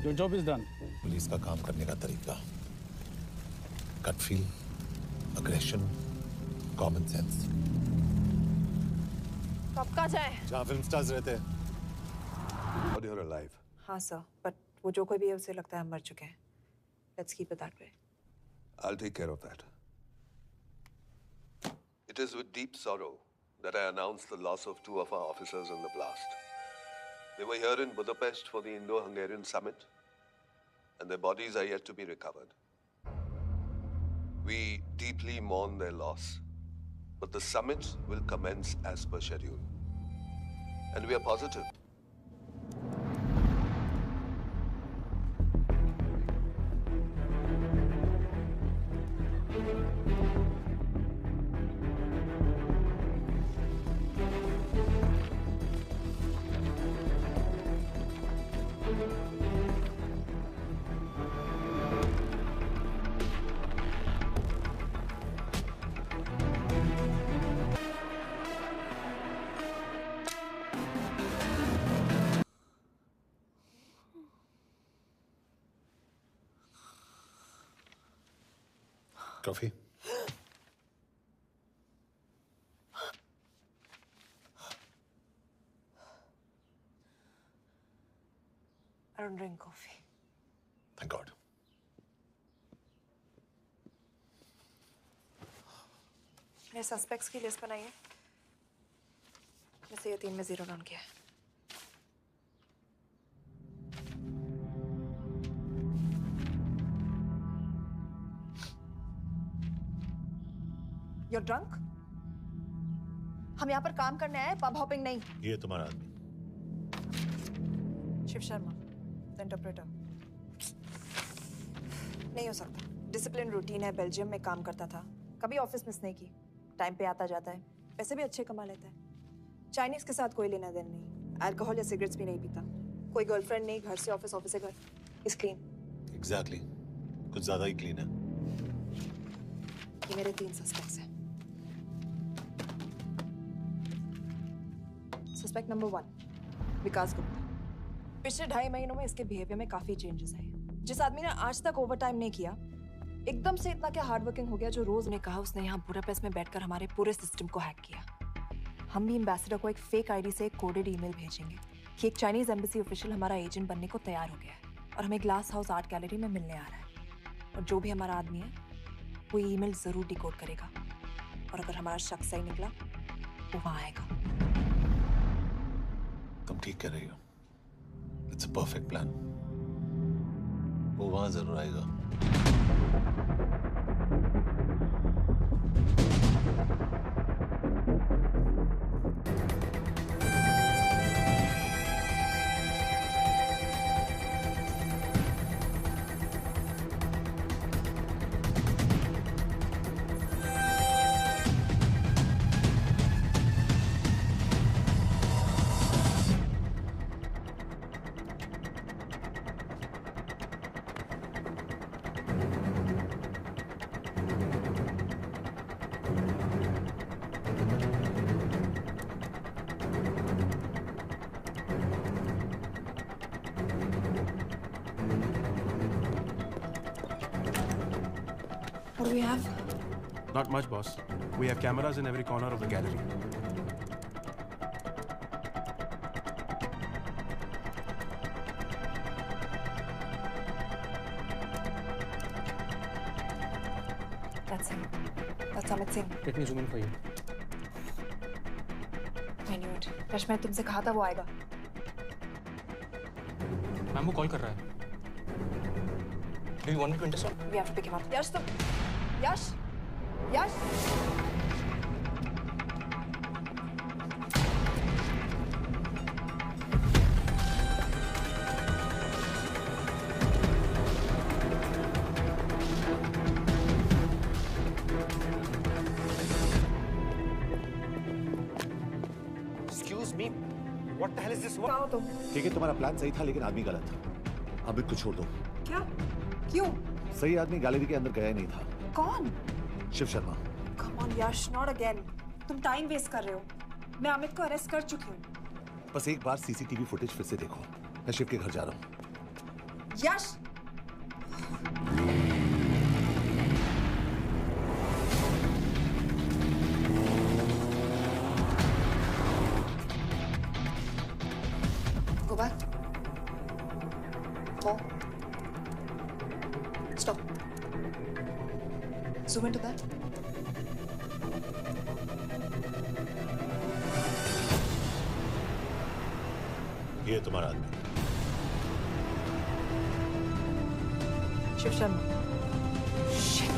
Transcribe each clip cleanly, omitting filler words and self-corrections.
Your job is done. Police का काम करने का तरीका, gut feel, aggression, common sense. कब का जाए? जहाँ फिल्म स्टार्स रहते हैं। But you're alive. हाँ सर, but वो जो कोई भी है उसे लगता है हम मर चुके हैं। Let's keep it that way. I'll take care of that. It is with deep sorrow that I announce the loss of 2 of our officers in the blast. They were here in Budapest for the Indo-Hungarian summit, and their bodies are yet to be recovered. We deeply mourn their loss, but the summit will commence as per schedule. And we are positive. Coffee? I don't drink coffee. Thank God. मेरे suspects की list बनाइए। जैसे ये 3 में 0 down किया है। You're drunk? हम यहाँ पर काम करने आए, पब हॉपिंग नहीं। ये तुम्हारा आदमी। Shiv Sharma, the interpreter. नहीं हो सकता। डिसिप्लिन रूटीन है, बेल्जियम में काम करता था, कभी ऑफिस मिस नहीं की, टाइम पे आता जाता है, पैसे भी अच्छे कमा लेता है। चाइनीज के साथ कोई लेना देना नहीं, अल्कोहल या सिगरेट्स भी नहीं पीता, कोई गर्लफ्रेंड नहीं, घर से ऑफिस, ऑफिस से घर। Is clean. एग्जैक्टली, कुछ ज्यादा ही क्लीन है। ये मेरे 3 सस्पेक्ट्स हैं। सस्पेक्ट नंबर 1, विकास गुप्ता। पिछले 2.5 महीनों में इसके बिहेवियर में काफी चेंजेस आए। जिस आदमी ने आज तक ओवरटाइम नहीं किया, एकदम से इतना क्या हार्डवर्किंग हो गया, जो रोज ने कहा उसने यहाँ बुडापेस्ट में बैठकर हमारे पूरे सिस्टम को हैक किया। हम भी एम्बेसडर को एक फेक आईडी से एक कोडेड ईमेल भेजेंगे कि एक चाइनीज एम्बेसी ऑफिशियल हमारा एजेंट बनने को तैयार हो गया है और हमें ग्लास हाउस आर्ट गैलरी में मिलने आ रहा है। और जो भी हमारा आदमी है वो ईमेल जरूर डिकोड करेगा, और अगर हमारा शक सही निकला वो वहां आएगा। तुम ठीक कह रही हो। It's a perfect plan. वो वहां जरूर आएगा। What do we have? Not much, boss. We have cameras in every corner of the gallery. That's him. That's Amit Singh. Let me zoom in for you. I knew it. Rush, मैं तुमसे कहा था वो आएगा। Ma'am वो call कर रहा है। Do you want me to intercept? We have to pick him up. यश तुम, यश, यश। Excuse me. What the hell is this? कहाँ हो तुम? ठीक है, तुम्हारा प्लान सही था लेकिन आदमी गलत था। अब इसको छोड़ दो। क्या? क्यों? सही आदमी गैलरी के अंदर गया ही नहीं था। कौन? Shiv Sharma. Come on, Yash, not again. तुम टाइम वेस्ट कर रहे हो। मैं अमित को अरेस्ट कर चुकी हूँ। बस एक बार सीसीटीवी फुटेज फिर से देखो। मैं शिव के घर जा रहा हूँ। यश, go back. More. Stop. Zoom into that. ये तुम्हारा आदमी। शिव शर्मा। Shit.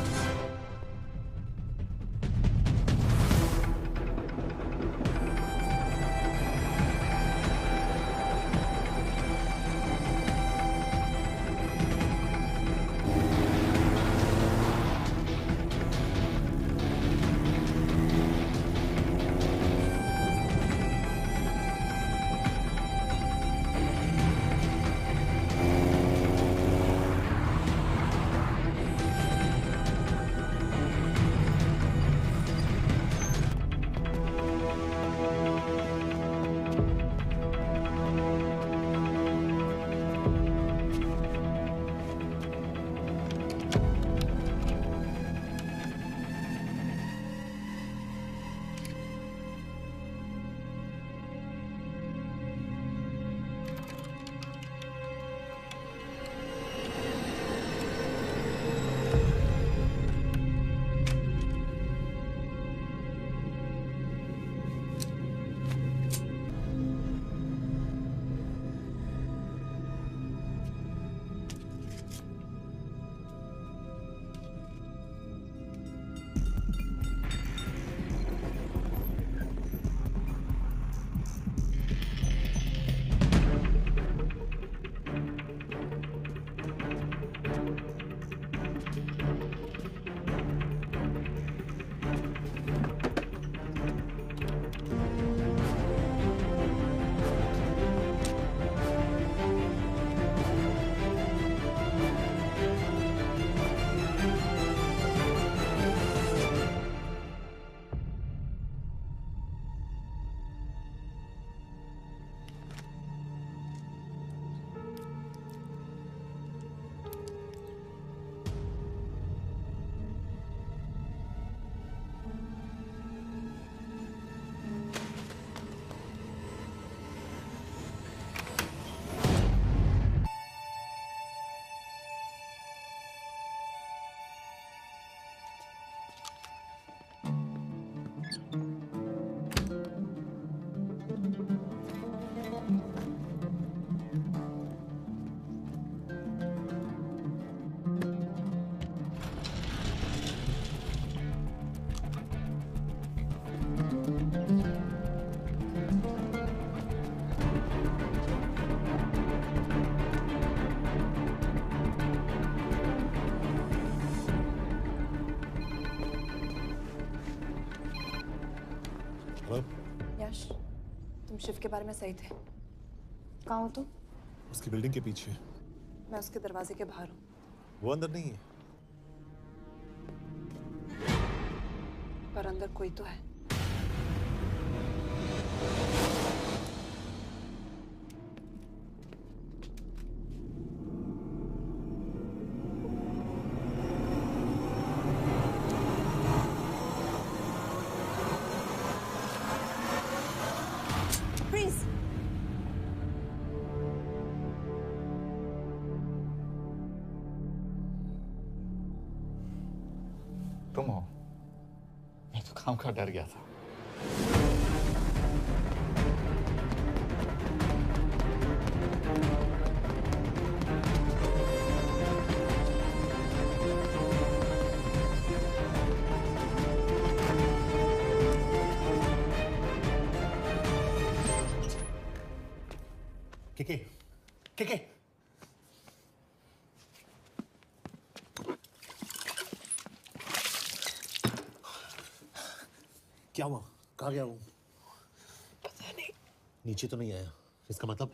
यश, तुम शिव के बारे में सही थे। कहाँ हो तुम? उसकी बिल्डिंग के पीछे। मैं उसके दरवाजे के बाहर हूँ। वो अंदर नहीं है। पर अंदर कोई तो है। Freeze! तुम हो? मैं तो काम का डर गया था। के क्या हुआ? कहाँ गया वो? पता नहीं। नीचे तो नहीं आया, इसका मतलब?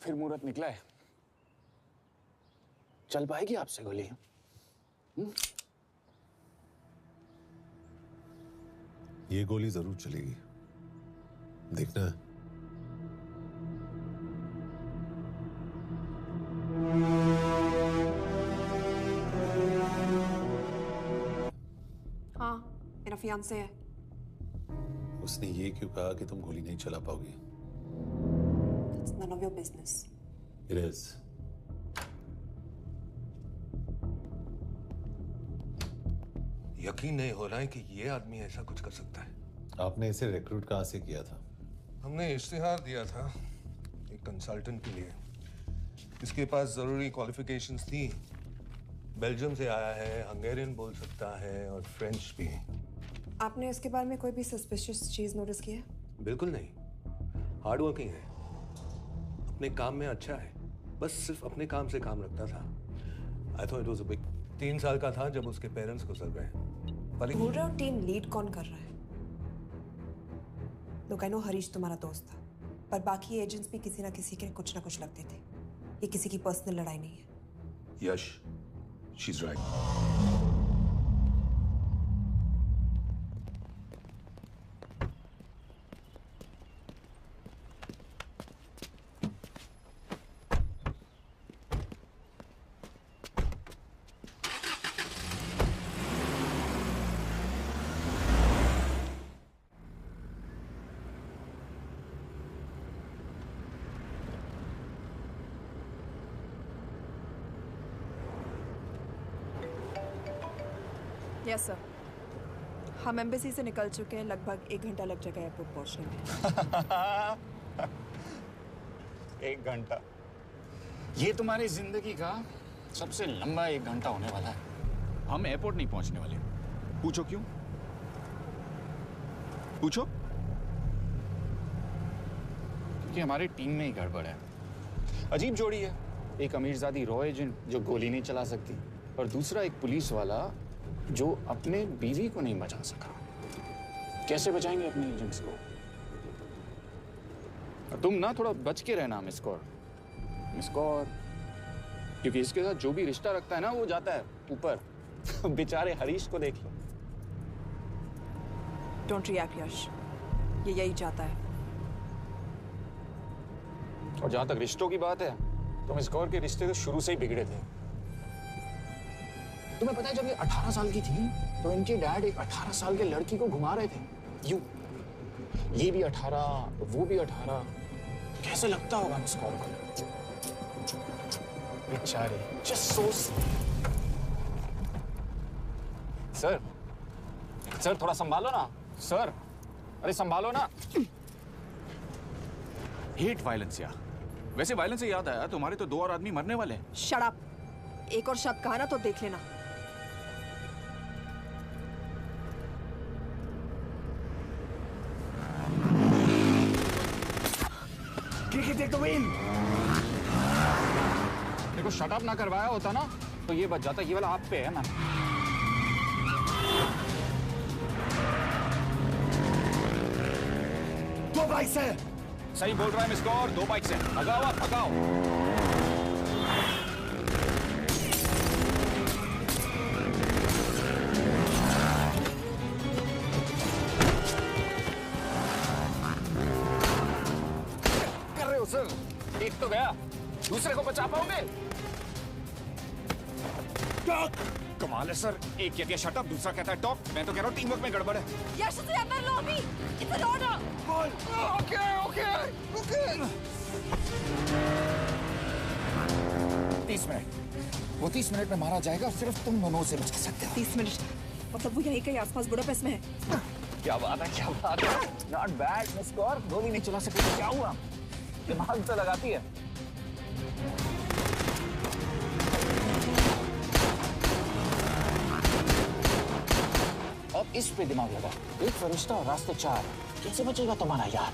आखिर मुहूर्त निकला है। चल पाएगी आपसे गोली? ये गोली जरूर चलेगी, देखना है। हाँ, मेरा फियांसे है। उसने ये क्यों कहा कि तुम गोली नहीं चला पाओगी? It's none of your business. It is. यकीन नहीं हो रहा है कि ये आदमी ऐसा कुछ कर सकता है। आपने इसे रिक्रूट कहाँ से किया था? हमने इश्तिहार दिया था एक कंसल्टेंट के लिए। इसके पास जरूरी क्वालिफिकेशंस थी। बेल्जियम से आया है, हंगेरियन बोल सकता है और फ्रेंच भी। आपने इसके बारे में कोई भी सस्पिशियस चीज नोटिस की है? बिल्कुल नहीं, हार्ड वर्किंग है, अपने काम में अच्छा है, बस सिर्फ अपने काम से काम रखता था। I thought it was a big. 3 साल का था जब उसके पेरेंट्स गुजर गए। बोल रहे हो टीम लीड कौन कर रहा है? लोग आई नो हरीश तुम्हारा दोस्त था, पर बाकी एजेंट्स भी किसी ना किसी के कुछ ना कुछ लगते थे। ये किसी की पर्सनल लड़ाई नहीं है। Yash, she is right. Yes sir, हम एम्बेसी से निकल चुके हैं। लगभग 1 घंटा लग जाएगा एयरपोर्ट पहुंचने में। 1 घंटा? ये तुम्हारी जिंदगी का सबसे लंबा 1 घंटा होने वाला है। हम एयरपोर्ट नहीं पहुंचने वाले। पूछो क्यों? पूछो। क्योंकि हमारी टीम में ही गड़बड़ है। अजीब जोड़ी है, एक अमीरजादी रॉ एजेंट जो गोली नहीं चला सकती, और दूसरा एक पुलिस वाला जो अपने बीवी को नहीं बचा सका। कैसे बचाएंगे अपने एजेंट्स को? तुम ना थोड़ा बच के रहना मिस कौर। मिस कौर, क्योंकि इसके साथ जो भी रिश्ता रखता है ना वो जाता है ऊपर। बेचारे हरीश को देख लो। डोंट रिएक्ट यश, ये यही चाहता है। और जहां तक रिश्तों की बात है तो मिस कौर के रिश्ते तो शुरू से ही बिगड़े थे। तुम्हें पता है जब ये 18 साल की थी तो इनके डैड एक 18 साल के लड़की को घुमा रहे थे यूं। ये भी 18, वो भी 18। कैसे लगता होगा मिस कौर को? बेचारे, जस्ट सो। सर थोड़ा संभालो ना सर। अरे संभालो ना। हेट वायलेंस यार। वैसे वायलेंस से याद आया, तुम्हारे तो 2 और आदमी मरने वाले हैं। Shut up. एक और शब्द कहा ना तो देख लेना। देखो शट अप ना करवाया होता ना तो ये बच जाता। ये वाला आप पे है मैम। दो बाइक से। सही बोल रहा है मिस कौर, 2 बाइक से। भगाओ आप, भगाओ। सर एक तो गया, दूसरे को बचा पाओगे? कमाल है सर। एक कहती है शट अप, दूसरा कहता है टॉक। मैं तो कह रहा हूँ टीम वर्क में गड़बड़ है। यश से अंदर लो अभी। It's an order. Okay 30 minute. वो 30 मिनट में मारा जाएगा। सिर्फ तुम दोनों से बच सकते हो। 30 मिनट मतलब वो यहीं कहीं आसपास बुडापेस्ट में है। क्या बात है, क्या बात है। Not bad miss Kaur. गोली नहीं चला सके तो क्या हुआ? दिमाग तो लगाती है। अब इस पे दिमाग लगा। एक फरिश्ता और रास्ते 4। कैसे बचेगा तुम्हारा यार?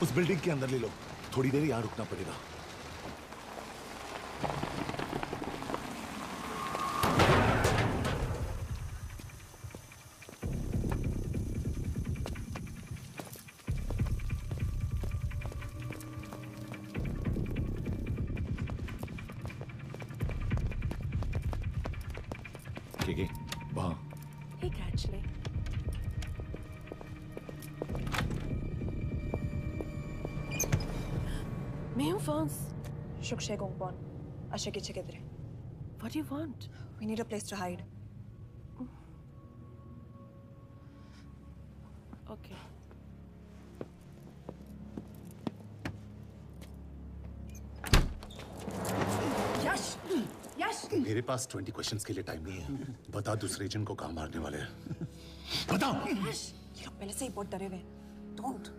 उस बिल्डिंग के अंदर ले लो, थोड़ी देर यहाँ रुकना पड़ेगा। वहाँ Hey, actually. Meu phones. Shukshay Gongpon. Ashiki Chikidre. What do you want? We need a place to hide. Okay. Yash! Yash! मेरे पास 20 क्वेश्चंस के लिए टाइम नहीं है। बता दूसरे एजेंट को कहाँ मारने वाले हैं। बता। Yash! ये लोग पहले से ही बहुत डरे हुए हैं। Don't.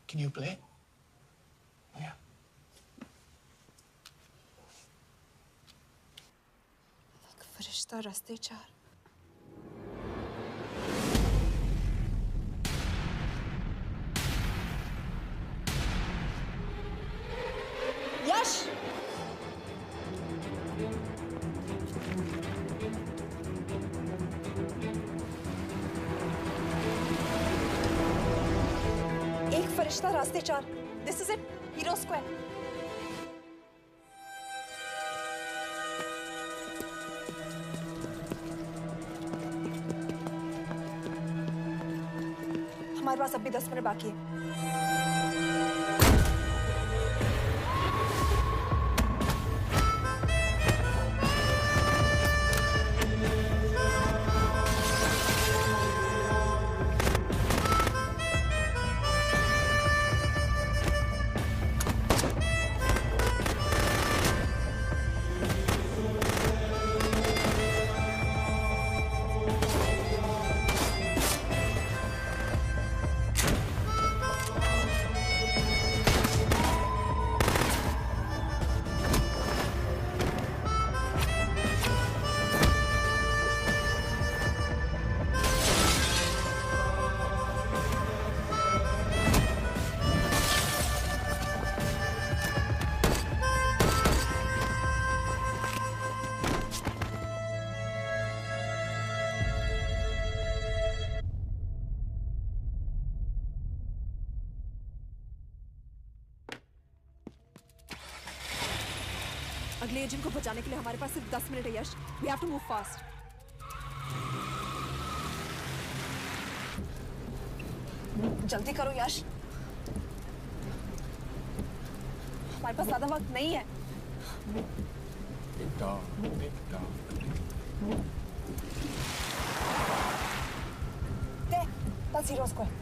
Can you play? Yeah. फरिश्ता रास्ते चार. यश! एक फरिश्ता रास्ते चार. This is it. Hero Square. हमारे पास अभी 10 मिनट बाकी है. अगले एजेंट को बचाने के लिए हमारे पास सिर्फ 10 मिनट है यश. We have to move fast. जल्दी करो यश. हमारे पास ज्यादा वक्त नहीं है. That's Hero Square.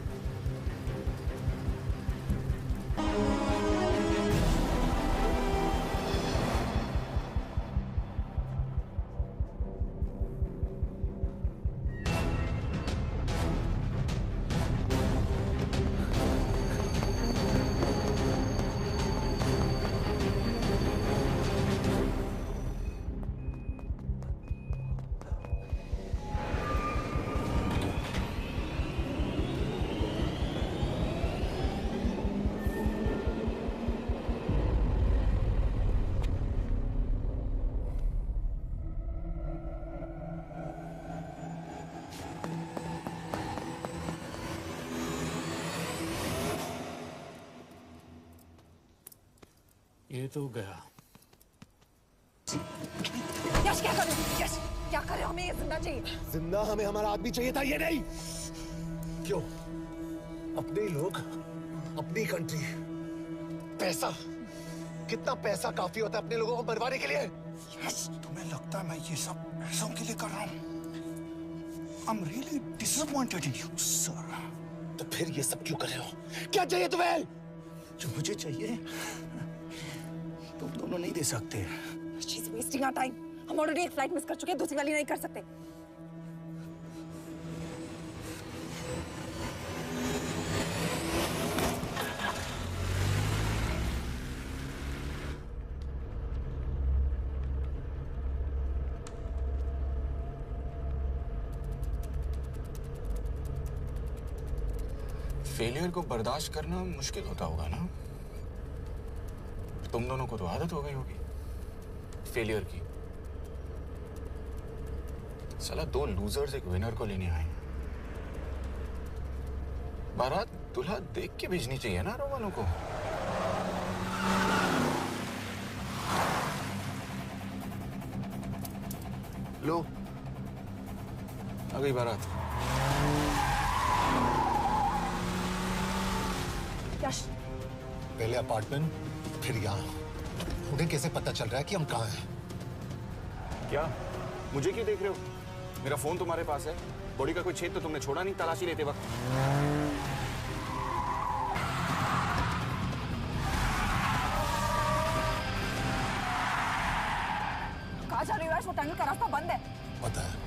ये तो गया. यश क्या कर रहे हो? यश क्या कर रहे हो? हमें ये जिंदा चाहिए. जिंदा हमें हमारा आदमी चाहिए था, ये नहीं. क्यों? अपने लोग, अपनी कंट्री. पैसा. कितना पैसा काफी होता है अपने लोगों को मरवाने के लिए? तुम्हें लगता है मैं ये सब पैसों के लिए कर रहा हूँ। I'm really disappointed in you, sir. तो फिर ये सब क्यों कर रहे हो? क्या चाहिए तुम्हें? जो मुझे चाहिए तुम दोनों नहीं दे सकते। She's wasting our time. हम ऑलरेडी एक फ्लाइट मिस कर चुके हैं, दूसरी वाली नहीं कर सकते। फेलियर को बर्दाश्त करना मुश्किल होता होगा ना? तुम दोनों को तो आदत हो गई होगी फेलियर की। साला दो लूजर्स एक विनर को लेने आए। बारात दूल्हा देख के भेजनी चाहिए ना आरो वालों को। लो आ गई बारात। यश, पहले अपार्टमेंट फिर यहाँ। उन्हें कैसे पता चल रहा है कि हम कहाँ हैं? क्या मुझे क्यों देख रहे हो? मेरा फोन तुम्हारे पास है। बॉडी का कोई छेद तो तुमने छोड़ा नहीं तलाशी लेते वक्त। कहाँ जा रही हो? वो टनल का रास्ता बंद है। पता है।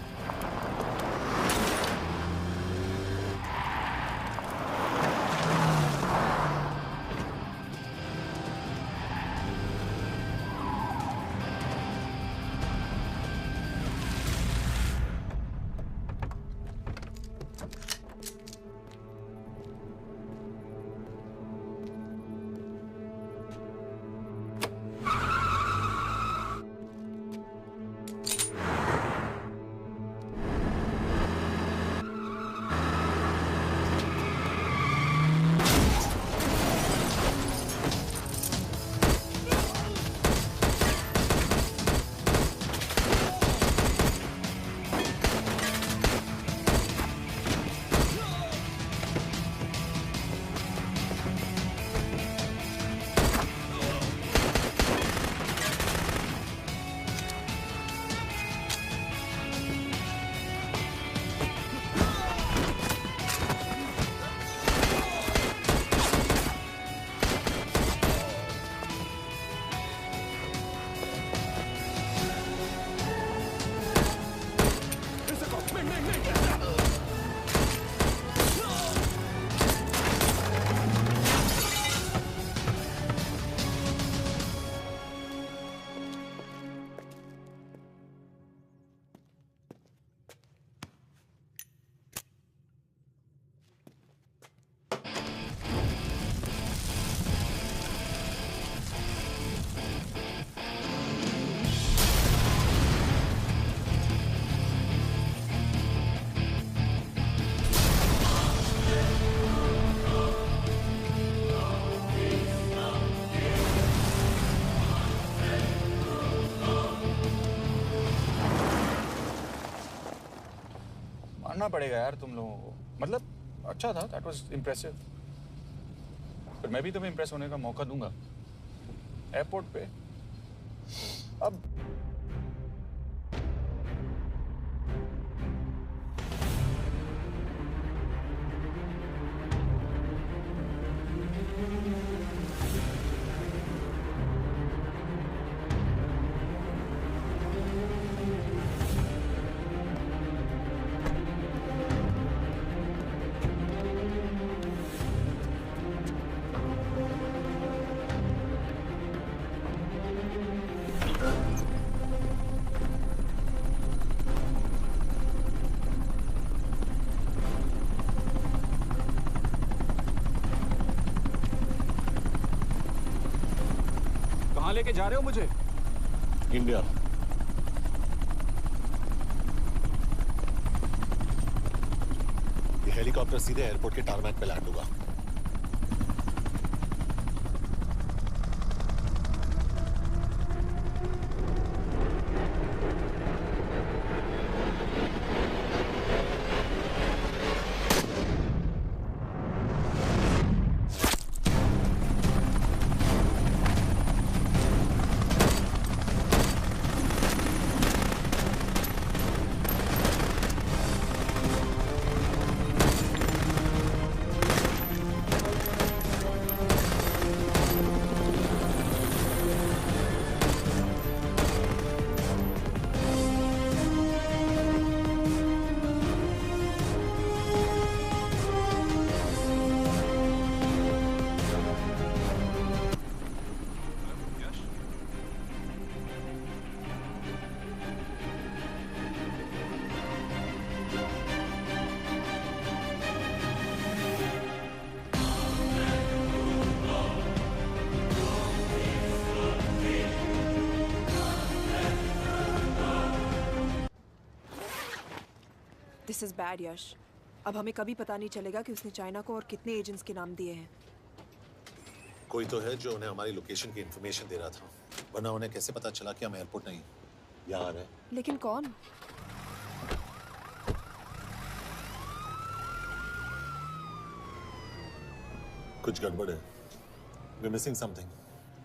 मानना पड़ेगा यार तुम लोगों को। मतलब अच्छा था, दैट वाज इम्प्रेसिव। पर मैं भी तुम्हें इम्प्रेस होने का मौका दूंगा एयरपोर्ट पे। अब कहाँ लेके जा रहे हो मुझे? इंडिया। ये हेलीकॉप्टर सीधे एयरपोर्ट के टारमैक पे लैंड होगा। दिस इज बैड यश। अब हमें कभी पता नहीं चलेगा कि उसने चाइना को और कितने एजेंट्स के नाम दिए हैं। कोई तो है जो उन्हें हमारी लोकेशन की इंफॉर्मेशन दे रहा था, वरना उन्हें कैसे पता चला कि हम एयरपोर्ट नहीं यहाँ आ रहे हैं? लेकिन कौन? कुछ गड़बड़ है। We're missing something.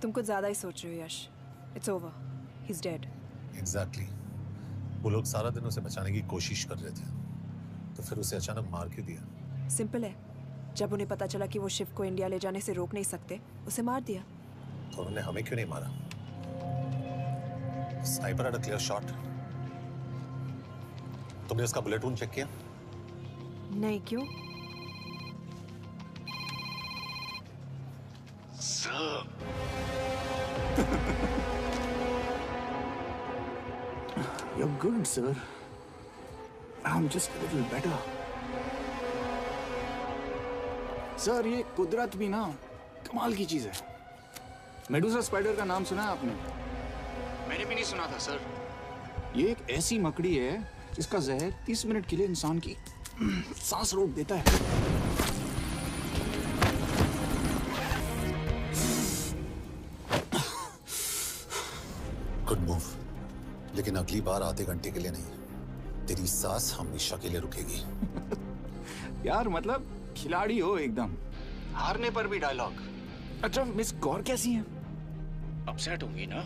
तुम कुछ ज्यादा ही सोच रहे हो Yash. It's over, he is dead. Exactly. वो लोग सारा दिन उसे बचाने की कोशिश कर रहे थे, तो फिर उसे अचानक मार क्यों दिया? सिंपल है, जब उन्हें पता चला कि वो शिव को इंडिया ले जाने से रोक नहीं सकते, उसे मार दिया। तो उन्होंने हमें क्यों नहीं मारा? Sniper had a clear shot. तुमने उसका बुलेट वूंड चेक किया? नहीं, क्यों? You're good, sir. I'm just a little better. Sir, ये कुदरत भी ना कमाल की चीज है। मेडुसा स्पाइडर का नाम सुना है आपने? मैंने भी नहीं सुना था सर। ये एक ऐसी मकड़ी है जिसका जहर 30 मिनट के लिए इंसान की सांस रोक देता है। गुड मूव, लेकिन अगली बार आधे घंटे के लिए नहीं, तेरी सांस हमेशा के लिए रुकेगी। यार मतलब खिलाड़ी हो एकदम, हारने पर भी डायलॉग। अच्छा, मिस गौर कैसी हैं? अपसेट होंगी ना?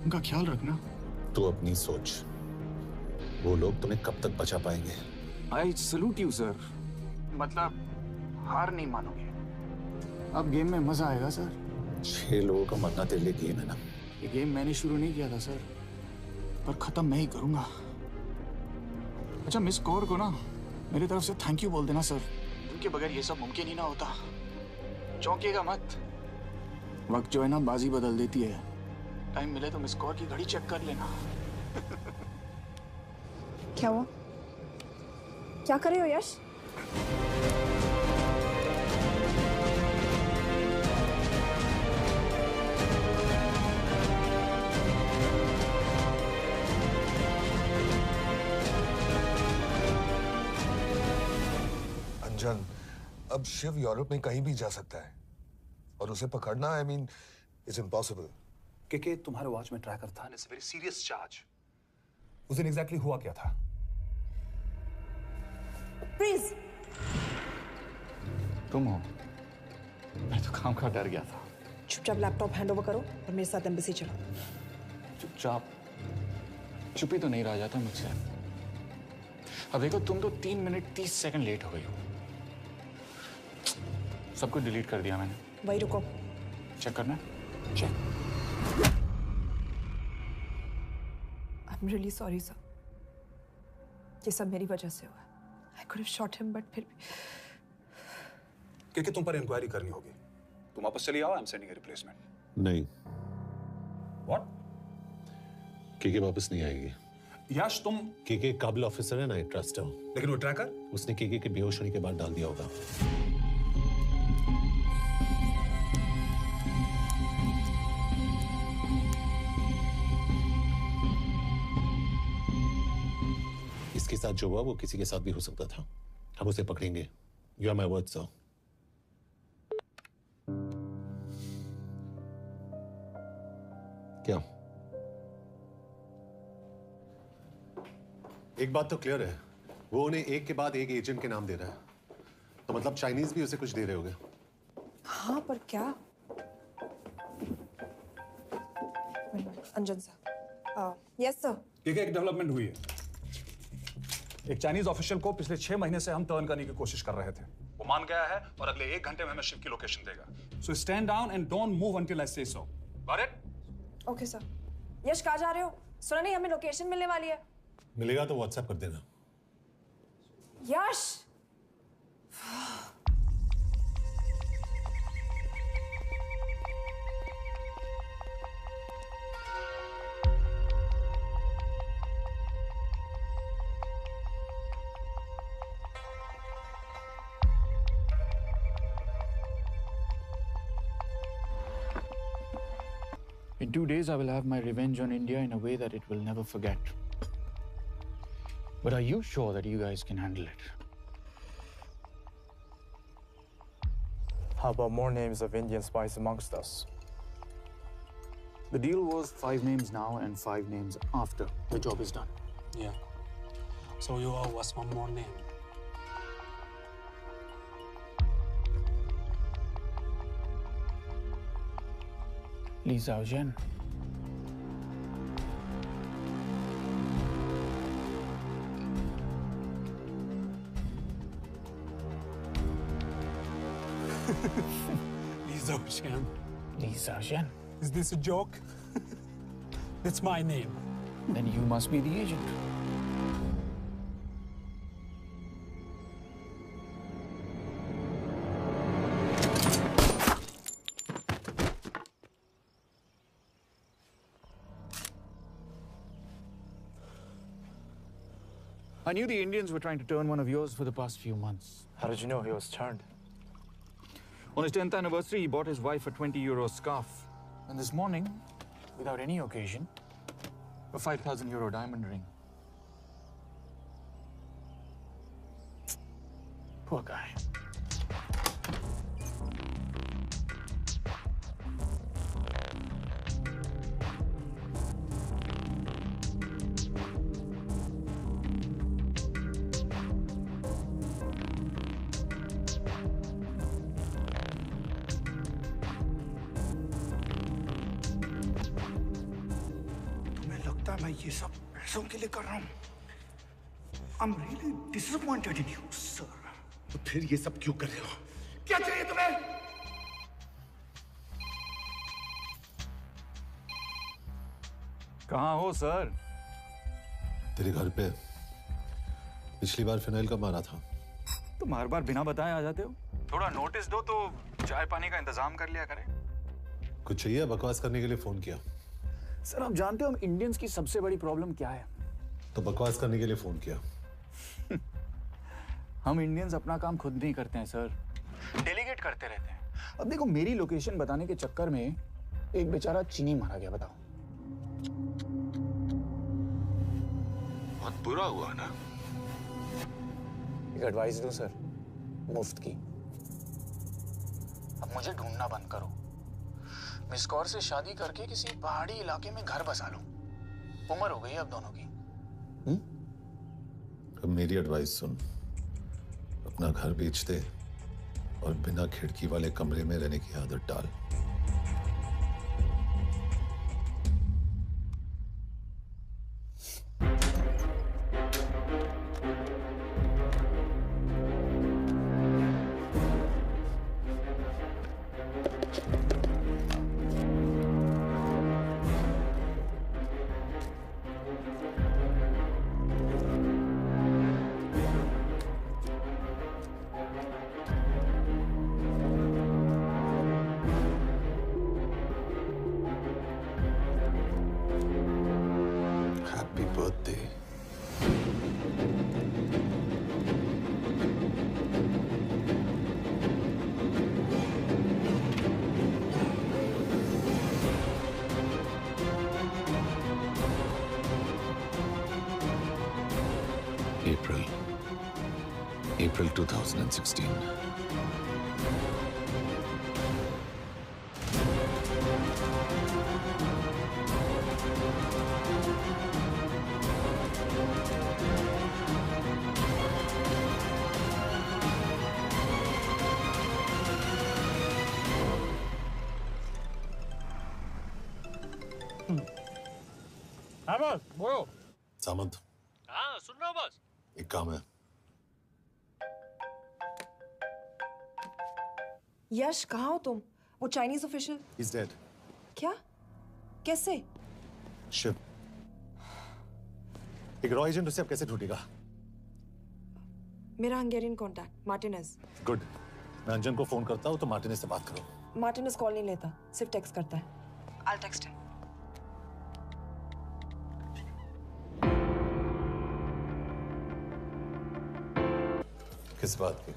उनका ख्याल रखना। तू अपनी सोच, वो लोग तुम्हें कब तक बचा पाएंगे? I salute you sir. मतलब हार नहीं मानोगे। अब गेम में मजा आएगा सर। 6 लोगों का मरना तेरे लिए गेम है ना? ये गेम मैंने शुरू नहीं किया था सर, पर खत्म मैं ही करूंगा। अच्छा, मिस कौर को ना मेरी तरफ से थैंक यू बोल देना सर। उनके बगैर ये सब मुमकिन ही ना होता। चौंकिएगा मत, वक्त जो है ना बाजी बदल देती है। टाइम मिले तो मिस कौर की घड़ी चेक कर लेना। क्या हुआ? क्या कर रहे हो यश? अंजन, अब शिव यूरोप में कहीं भी जा सकता है और उसे पकड़ना, आई मीन, इट्स इम्पॉसिबल। के तुम्हारे वॉच में ट्रैकर था, it's a very serious charge. उस दिन एग्जैक्टली हुआ क्या था? प्लीज। तुम हो? मैं तो काम का डर गया था। चुपचाप लैपटॉप हैंड ओवर करो और मेरे साथ एम्बेसी चलो। चुपचाप? चुप ही तो नहीं रहा जाता मुझसे। अब देखो, तुम तो 3 मिनट 30 सेकंड लेट हो गई हो। सब कुछ डिलीट कर दिया मैंने। वही रुको, चेक करना? Check. I am really sorry sir, ये सब मेरी वजह से हुआ। I could have shot him, but फिर भी। के तुम पर इंक्वायरी करनी होगी। तुम वापस चली आओ, I am sending a replacement. नहीं। व्हाट? केके वापस नहीं आएगी। यश, तुम केके काबिल ऑफिसर है ना, आई ट्रस्ट है। लेकिन वो ट्रैकर? उसने केके के बेहोश होने के बाद डाल दिया होगा। इसके साथ जो हुआ वो किसी के साथ भी हो सकता था। हम उसे पकड़ेंगे। You are my word sir. क्या? एक बात तो क्लियर है, वो उन्हें एक के बाद एक एजेंट के नाम दे रहा है, तो मतलब चाइनीज भी उसे कुछ दे रहे होंगे। हाँ, पर क्या? अंजन सर। Yes sir. एक डेवलपमेंट हुई है। एक चाइनीज ऑफिशियल को पिछले 6 महीने से हम टर्न करने की कोशिश कर रहे थे। वो मान गया है और अगले 1 घंटे में हमें शिव की लोकेशन देगा। So stand down and don't move until I say so. Got it? Okay sir. Yash, कहाँ जा रहे हो? सुना नहीं, हमें लोकेशन मिलने वाली है। मिलेगा तो व्हाट्सएप कर देना। यश! In 2 days, I will have my revenge on India in a way that it will never forget. But are you sure that you guys can handle it? How about more names of Indian spies amongst us? The deal was 5 names now and 5 names after the job is done. Yeah. So you owe us one more name. Li Xiaozhen. Li Xiaozhen. Li Xiaozhen. Is this a joke? It's my name. Then you must be the agent. I knew the Indians were trying to turn one of yours for the past few months. How did you know he was turned? On his 10th anniversary, he bought his wife a 20-euro scarf. And this morning, without any occasion, a 5,000-euro diamond ring. Poor guy. मैं ये सब पैसों के लिए कर रहा हूँ। I'm really disappointed in you, sir. तो फिर ये सब क्यों कर रहे हो? क्या चाहिए तुम्हें? कहाँ हो सर? तेरे घर पे पिछली बार फिनाइल कब मारा था? तुम हर बार बिना बताए आ जाते हो। थोड़ा नोटिस दो तो चाय पानी का इंतजाम कर लिया करें। कुछ चाहिए? बकवास करने के लिए फोन किया। सर आप जानते हो हम इंडियंस की सबसे बड़ी प्रॉब्लम क्या है? तो बकवास करने के लिए फोन किया। हम इंडियंस अपना काम खुद नहीं करते हैं सर, डेलीगेट करते रहते हैं। अब देखो मेरी लोकेशन बताने के चक्कर में एक बेचारा चीनी मारा गया, बताओ। बहुत बुरा हुआ ना? एक एडवाइस दो सर, मुफ्त की। अब मुझे ढूंढना बंद करो। मिस कौर से शादी करके किसी पहाड़ी इलाके में घर बसा लो। उम्र हो गई अब दोनों की। अब मेरी एडवाइस सुन, अपना घर बेच दे और बिना खिड़की वाले कमरे में रहने की आदत डाल। April 2016. हाँ बॉस, बोलो। सामंत। हाँ सुन रहा हूँ बॉस। एक काम है। यश कहाँ हो तुम? वो चाइनीज ऑफिशियल? He's dead. क्या? कैसे? शिव, एक रॉ एजेंट उसे अब कैसे ढूंढेगा? मेरा हंगेरियन कॉन्टैक्ट मार्टिनेज। गुड, मैं अंजन को फोन करता हूँ तो मार्टिनेज से बात करो। मार्टिनेज कॉल नहीं लेता, सिर्फ टेक्स्ट करता है। I'll text him. किस बात की?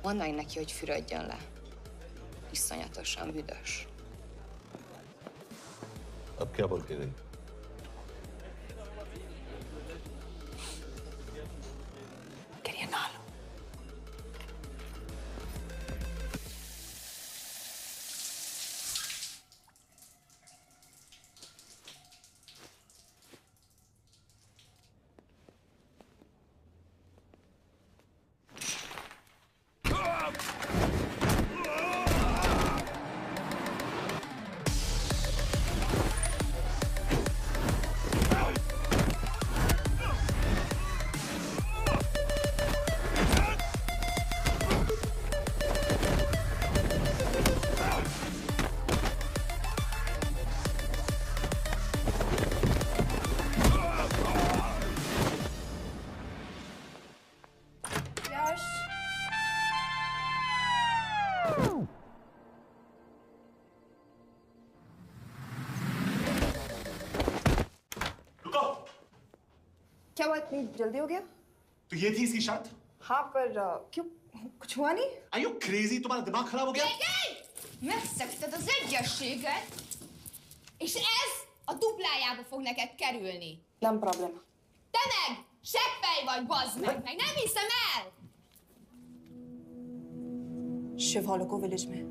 Mondd neki, hogy fürödjön le. Iszonyatosan büdös. अब क्या बोल के गई? क्या बात, इतनी जल्दी हो गया? तो ये थी इसकी शर्त? हाँ, पर क्यों, कुछ हुआ नहीं? Are you crazy? तुम्हारा दिमाग खराब हो गया? Megszegted az egyességet, és ez a duplájába fog neked kerülni. Nem probléma. Te meg seppej vagy, bazd meg nem hiszem el! Shiv hollow को विलेज में।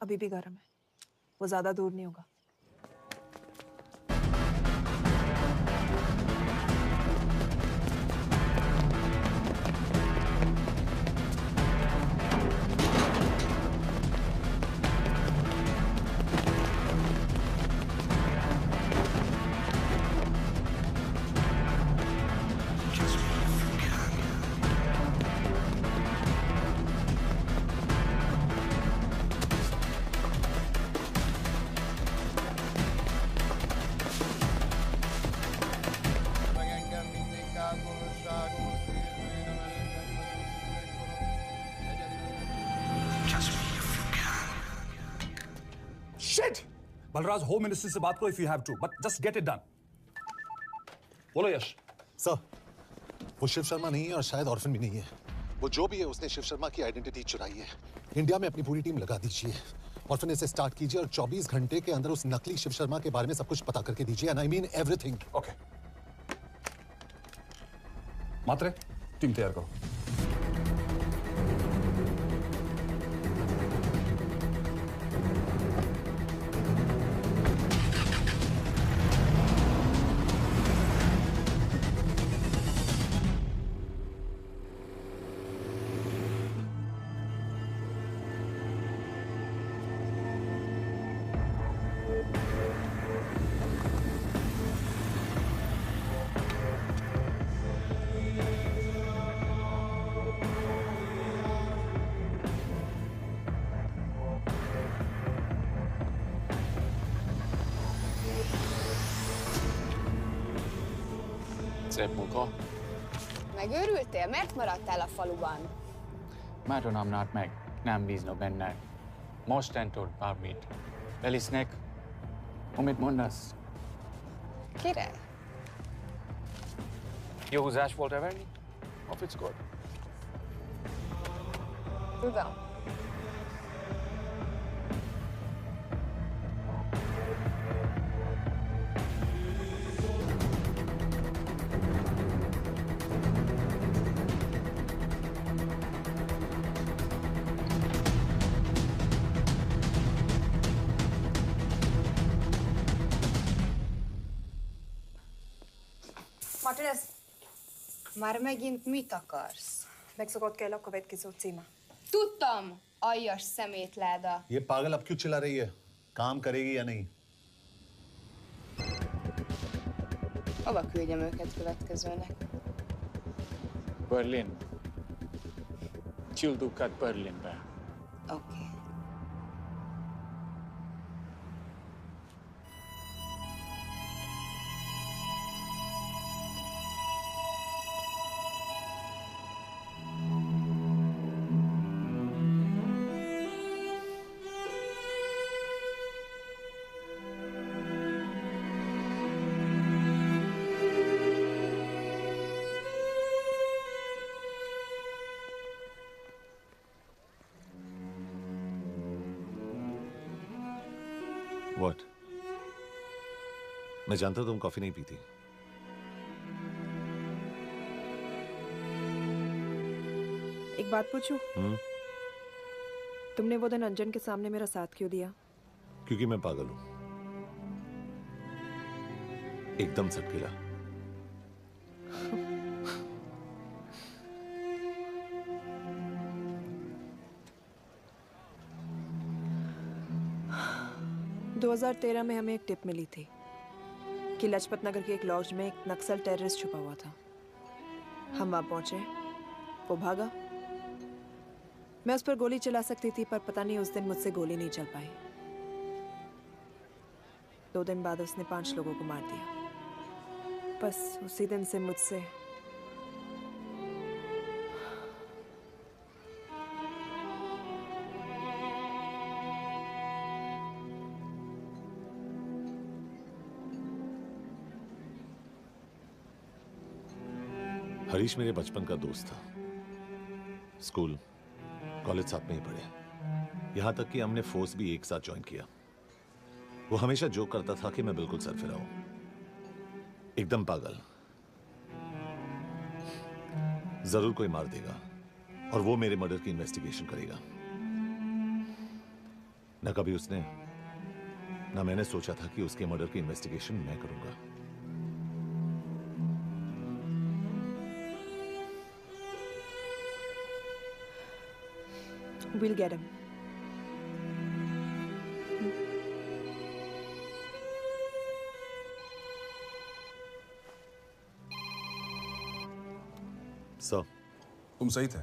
अभी भी गर्म है, वो ज्यादा दूर नहीं होगा। Shit! बलराज, होम मिनिस्ट्री से बात करो if you have to, but just get it done. बोलो यश। सर, वो शिव शर्मा नहीं है और शायद ऑर्फन भी नहीं है। वो जो भी है उसने शिव शर्मा की आइडेंटिटी चुराई है। इंडिया में अपनी पूरी टीम लगा दीजिए। ऑर्फन से स्टार्ट कीजिए और 24 घंटे के अंदर उस नकली शिव शर्मा के बारे में सब कुछ पता करके दीजिए। And I mean everything. Okay. Matre, team तैयार करो। Szép munka. Megőrültél? Miért maradtál a faluban? Mert nem nárt meg. Nem bíznak benned. Mostantól bármit. Elisnek, amit mondasz. Király. Jó húzás volt everni? Hope it's good. Tudom. Martinez, Már megint mit akarsz? megszokott kell a következő címe. Tudtam, aljas szemétláda. ये पागल अब क्यों चिल्ला रही है? काम करेगी या नहीं? Hova küldjem őket következőnek? Berlin. Küldőket Berlinbe. Oké. What? मैं जानता हूं तुम कॉफी नहीं पीती। एक बात पूछूं? तुमने वो दिन अंजन के सामने मेरा साथ क्यों दिया? क्योंकि मैं पागल हूं, एकदम सटकेला। दो 2013 में हमें एक टिप मिली थी कि लाजपत नगर के एक लॉज में एक नक्सल टेररिस्ट छुपा हुआ था। हम वहां पहुंचे, वो भागा। मैं उस पर गोली चला सकती थी, पर पता नहीं उस दिन मुझसे गोली नहीं चल पाई। 2 दिन बाद उसने 5 लोगों को मार दिया। बस उसी दिन से मुझसे हरीश मेरे बचपन का दोस्त था। स्कूल कॉलेज साथ में ही पढ़े, यहां तक कि हमने फोर्स भी एक साथ ज्वाइन किया। वो हमेशा जोक करता था कि मैं बिल्कुल सरफिरा हूं, एकदम पागल। जरूर कोई मार देगा और वो मेरे मर्डर की इन्वेस्टिगेशन करेगा। न कभी उसने न मैंने सोचा था कि उसके मर्डर की इन्वेस्टिगेशन मैं करूंगा। We'll get him. सर, तुम सही थे।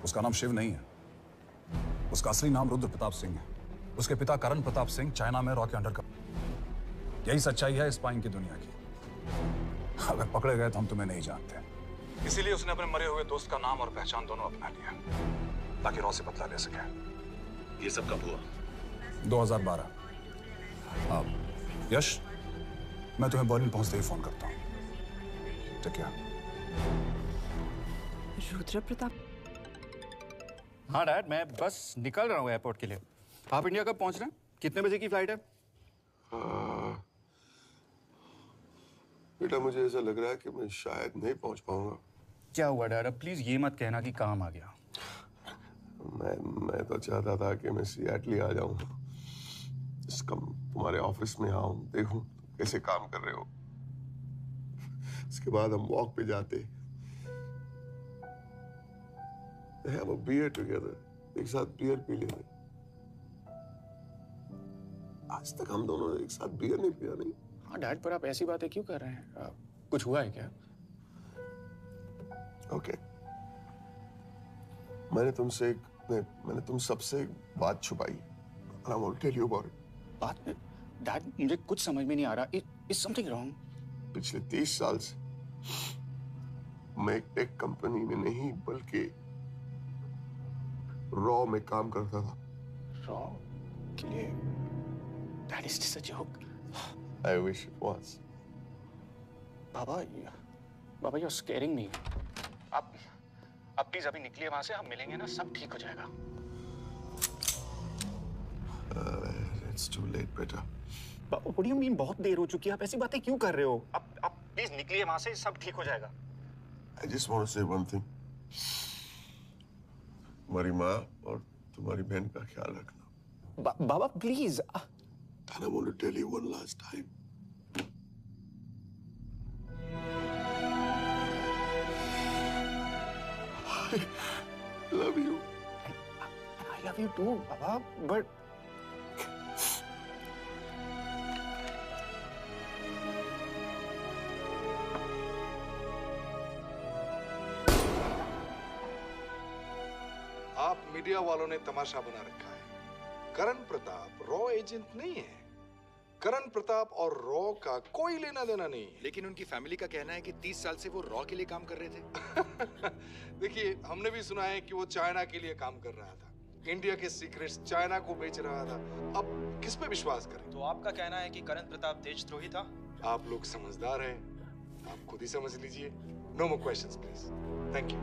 उसका नाम शिव नहीं है, उसका असली नाम रुद्र प्रताप सिंह है। उसके पिता करण प्रताप सिंह चाइना में रॉ के अंडर। यही सच्चाई है स्पाइंग की दुनिया की। अगर पकड़े गए तो हम तुम्हें नहीं जानते, इसीलिए उसने अपने मरे हुए दोस्त का नाम और पहचान दोनों अपना लिया ताकि रॉ से बदला ले सके। ये सब कब हुआ? 2012। अब यश, मैं तुम्हें बर्लिन पहुंचते ही फोन करता हूँ, ठीक है? रुद्र प्रताप। हाँ डैड, मैं बस निकल रहा हूँ एयरपोर्ट के लिए। आप इंडिया कब पहुंच रहे हैं? कितने बजे की फ्लाइट है? बेटा, मुझे ऐसा लग रहा है कि मैं शायद नहीं पहुंच पाऊंगा। क्या हुआ डैड? अब प्लीज ये मत कहना कि काम आ गया। मैं तो चाहता था कि मैं सिएटल आ जाऊं, तुम्हारे ऑफिस में आऊं, देखूं कैसे काम कर रहे हो। इसके बाद हम वॉक पे जाते, have a beer together, एक साथ बियर पी लेते। आज तक हम दोनों ने एक साथ बियर नहीं पिया। नहीं। हाँ डैड, पर आप ऐसी बातें क्यों कर रहे हैं? कुछ हुआ है क्या? ओके। मैंने तुम सबसे एक बात छुपाई। And I want to tell you about it. बात में डैड, मुझे कुछ समझ में नहीं आ रहा। Is something wrong? पिछले 30 साल से मैं एक टेक कंपनी में नहीं बल्कि रॉ में काम करता था। रॉ के लिए? That is just a joke. I wish it was. Baba, you're scaring me. अब प्लीज अभी निकलिए वहां से, हम मिलेंगे ना, सब ठीक हो जाएगा। It's too late, बेटा। What do you mean बहुत देर हो चुकी है? आप ऐसी बातें क्यों कर रहे हो? आप प्लीज निकलिए वहां से, सब ठीक हो जाएगा। I just want to say one thing. तुम्हारी माँ और तुम्हारी बहन का ख्याल रखना। बाबा please. And I want to tell you one last time. I love you. I love you too, Baba, but आप मीडिया वालों ने तमाशा बना रखा है। करण प्रताप रॉ एजेंट नहीं है। करण प्रताप और रॉ का कोई लेना देना नहीं है। लेकिन उनकी फैमिली का कहना है कि 30 साल से वो रॉ के लिए काम कर रहे थे। देखिए, हमने भी सुना है कि वो चाइना के लिए काम कर रहा था, इंडिया के सीक्रेट्स चाइना को बेच रहा था। अब किस पे विश्वास करें? तो आपका कहना है कि करण प्रताप देशद्रोही था? आप लोग समझदार हैं, आप खुद ही समझ लीजिए। No more questions please. Thank you.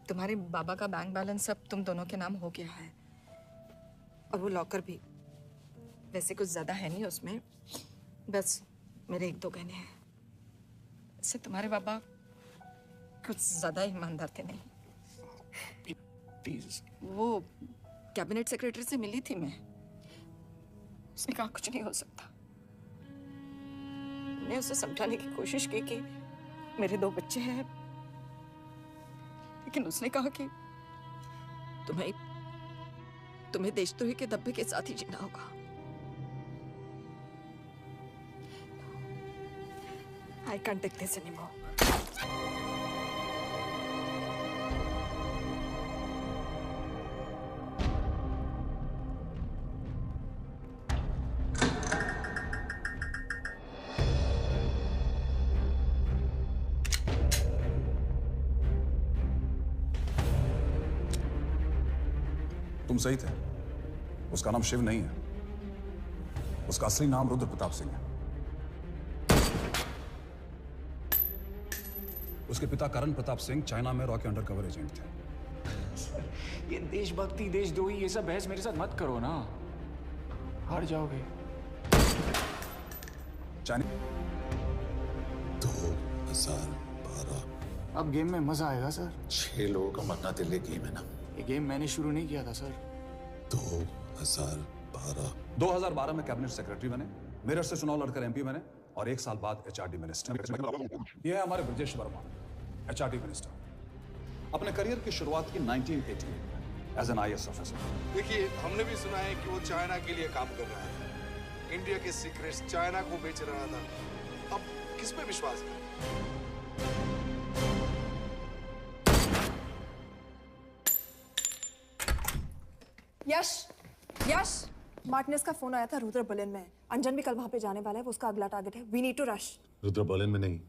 तुम्हारे बाबा का बैंक बैलेंस अब तुम दोनों के नाम हो गया है, और वो लॉकर भी। वैसे कुछ ज्यादा है नहीं उसमें, बस मेरे 1-2 गहने हैं। वैसे तुम्हारे बाबा कुछ ज्यादा ईमानदार थे नहीं। प्लीज। वो कैबिनेट सेक्रेटरी से मिली थी मैं, उसने कहा कुछ नहीं हो सकता। मैंने उसे समझाने की कोशिश की कि मेरे 2 बच्चे हैं, लेकिन उसने कहा कि तुम्हें देशद्रोही के दब्बे के साथ ही जीना होगा। I can't take this anymore. तुम सही थे, उसका नाम शिव नहीं है, उसका असली नाम रुद्र प्रताप सिंह है। उसके पिता करण प्रताप सिंह चाइना में रॉ के अंडरकवर एजेंट थे। ये देशभक्ति देशद्रोही ये सब बहस मेरे साथ मत करो ना, हार जाओगे। 2012। अब गेम में मजा आएगा सर। 6 लोगों का मरना दिल्ली गेम है ना। ये गेम मैंने शुरू नहीं किया था सर। 2012। 2012 में कैबिनेट सेक्रेटरी बने, मेरठ से चुनाव लड़कर एमपी बने, और 1 साल बाद एचआरडी मिनिस्टर। यह है हमारे ब्रजेश वर्मा, एचआरडी मिनिस्टर। अपने करियर की शुरुआत की 1980 में एज एन IAS ऑफिसर। देखिए, हमने भी सुना है कि वो चाइना के लिए काम कर रहा है, इंडिया के सीक्रेट्स चाइना को बेच रहा था। अब किस पे विश्वास करें? यश, मार्टिनेस का फोन आया था, रुद्र बर्लिन में। अंजन भी कल वहां पे जाने वाला है, वो उसका अगला टारगेट है। We need to rush. Rudra Berlin में नहीं।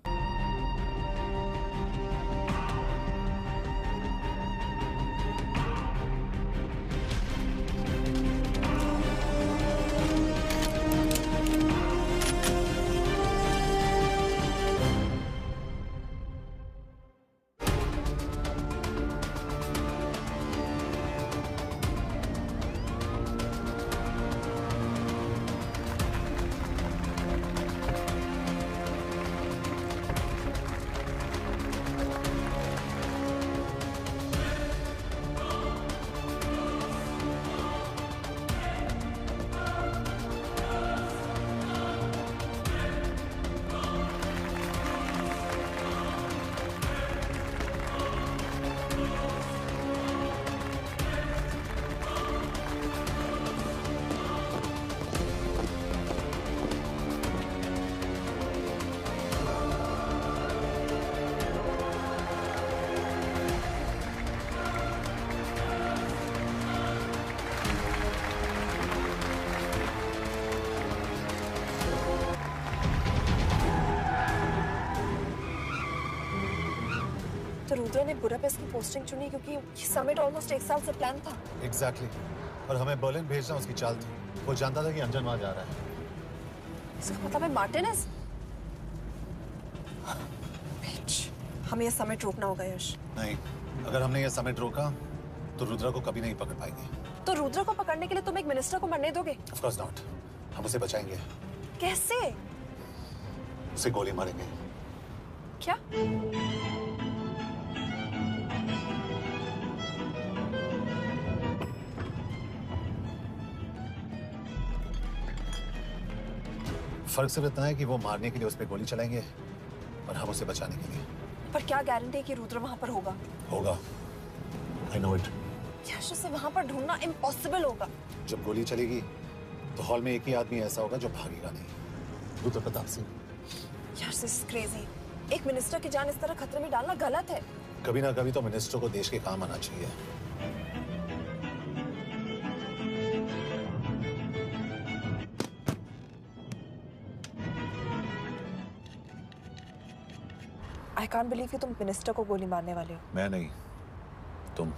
तो रुद्र ने बुडापेस्ट की पोस्टिंग चुनी क्योंकि ये समिट ऑलमोस्ट 1 साल से प्लान था। एग्जैक्टली। और हमें बर्लिन भेजना उसकी चाल थी। वो जानता था कि अंजन वहां जा रहा है। इसका मतलब है मार्टिनेस। हमें ये समिट रोकना होगा यश। नहीं, अगर हमने ये समिट रोका तो रुद्रा को कभी नहीं पकड़ पाएंगे। तो रुद्र को पकड़ने के लिए तुम एक मिनिस्टर को मरने दोगे? Of course not. हम उसे बचाएंगे। कैसे? उसे गोली मारेंगे। क्या? फर्क सिर्फ इतना है कि वो मारने के लिए उस पर गोली चलाएंगे और हम उसे बचाने के लिए। पर क्या गारंटी है कि रुद्र वहां पर होगा? होगा। I know it. यश, उसे वहां पर ढूंढना इम्पॉसिबल होगा। जब गोली चलेगी तो हॉल में एक ही आदमी ऐसा होगा जो भागेगा नहीं। रुद्र प्रताप सिंह। यश, दिस इज क्रेजी। एक मिनिस्टर की जान इस तरह खतरे में डालना गलत है। कभी ना कभी तो मिनिस्टर को देश के काम आना चाहिए। I can't believe कि तुम मिनिस्टर को गोली मारने वाले हो। मैं नहीं, तुम।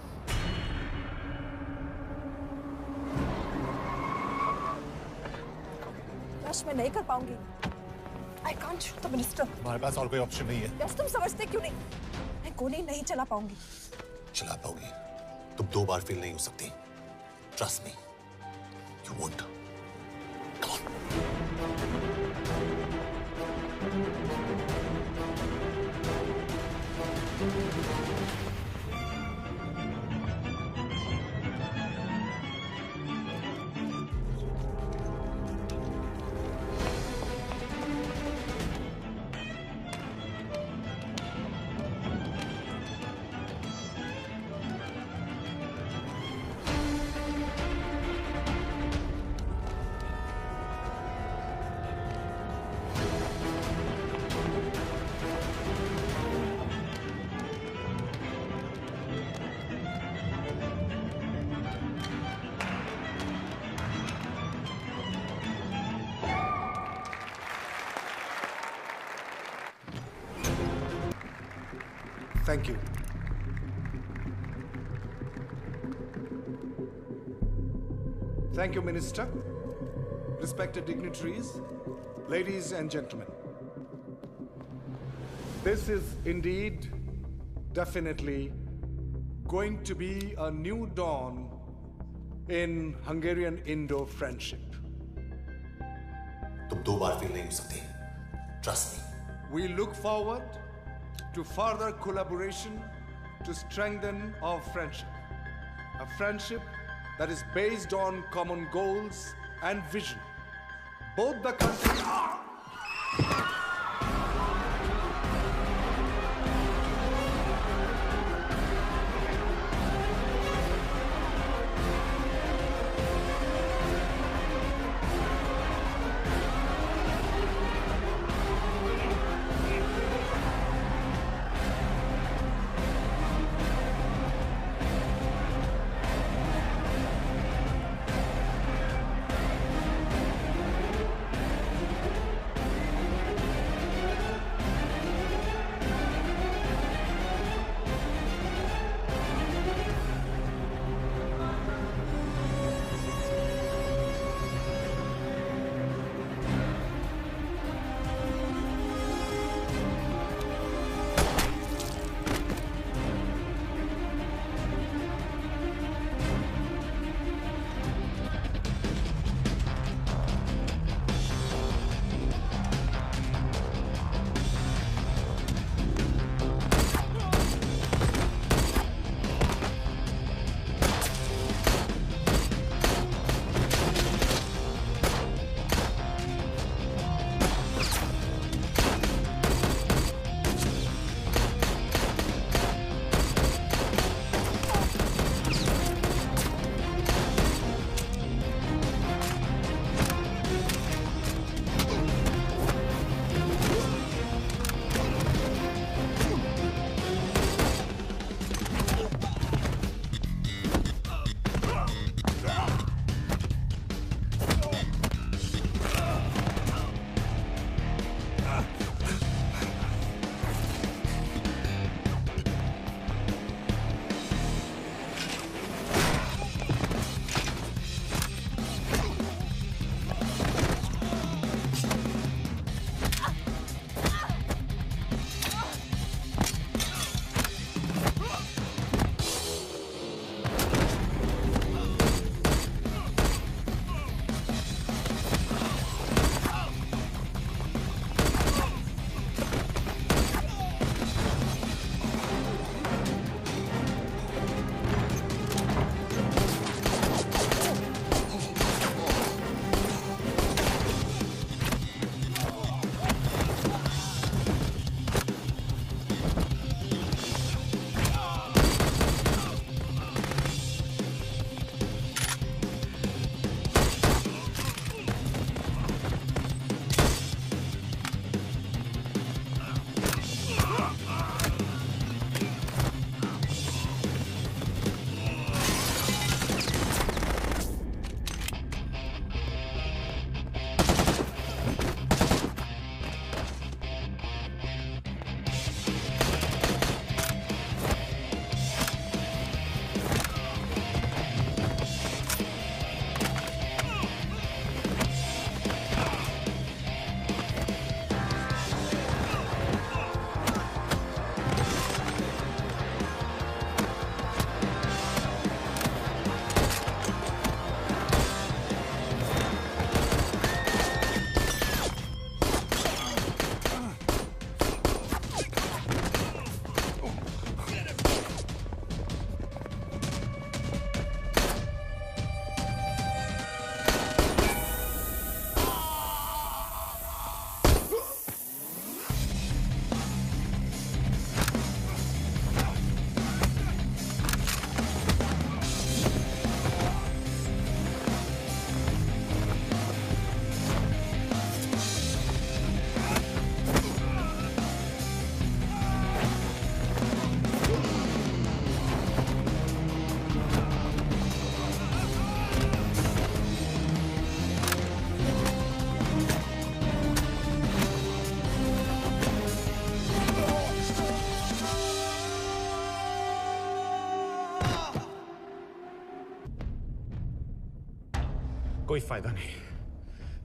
यश, मैं नहीं कर पाऊंगी। I can't shoot the minister। हमारे पास और कोई ऑप्शन नहीं है। यश, तुम समझते क्यों नहीं? मैं गोली नहीं चला पाऊंगी। चला पाओगी। तुम 2 बार फेल नहीं हो सकती। Trust me, you won't. Come on. Thank you. Thank you, Minister. Respected dignitaries, ladies and gentlemen. This is indeed, definitely, going to be a new dawn in Hungarian-Indo friendship. तुम 2 बार फेल नहीं हो सकती। Trust me. We look forward to further collaboration to strengthen our friendship. A friendship that is based on common goals and vision. Both the countries... कोई फायदा नहीं।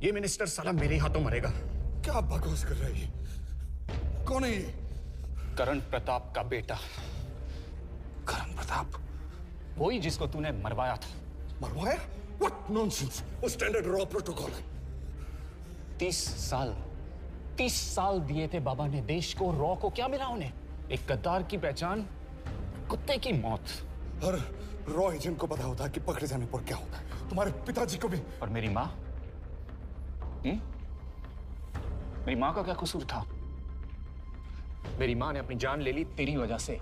ये minister साला मेरे हाथों मरेगा। क्या बकवास कर रहा है ये? कौन है ये? करण प्रताप का बेटा। करण प्रताप? वही जिसको तूने मरवाया था। मरवाया? What nonsense! वो स्टैंडर्ड रॉ प्रोटोकॉल है। 30 साल दिए थे बाबा ने देश को। रॉ को क्या मिला उन्हें? एक गद्दार की पहचान, कुत्ते की मौत। हर रॉ एजेंट को पता होता है कि पकड़े जाने पर क्या होता है। तुम्हारे पिताजी को भी। और मेरी माँ? मेरी माँ का क्या कसूर था? मेरी माँ ने अपनी जान ले ली तेरी वजह से।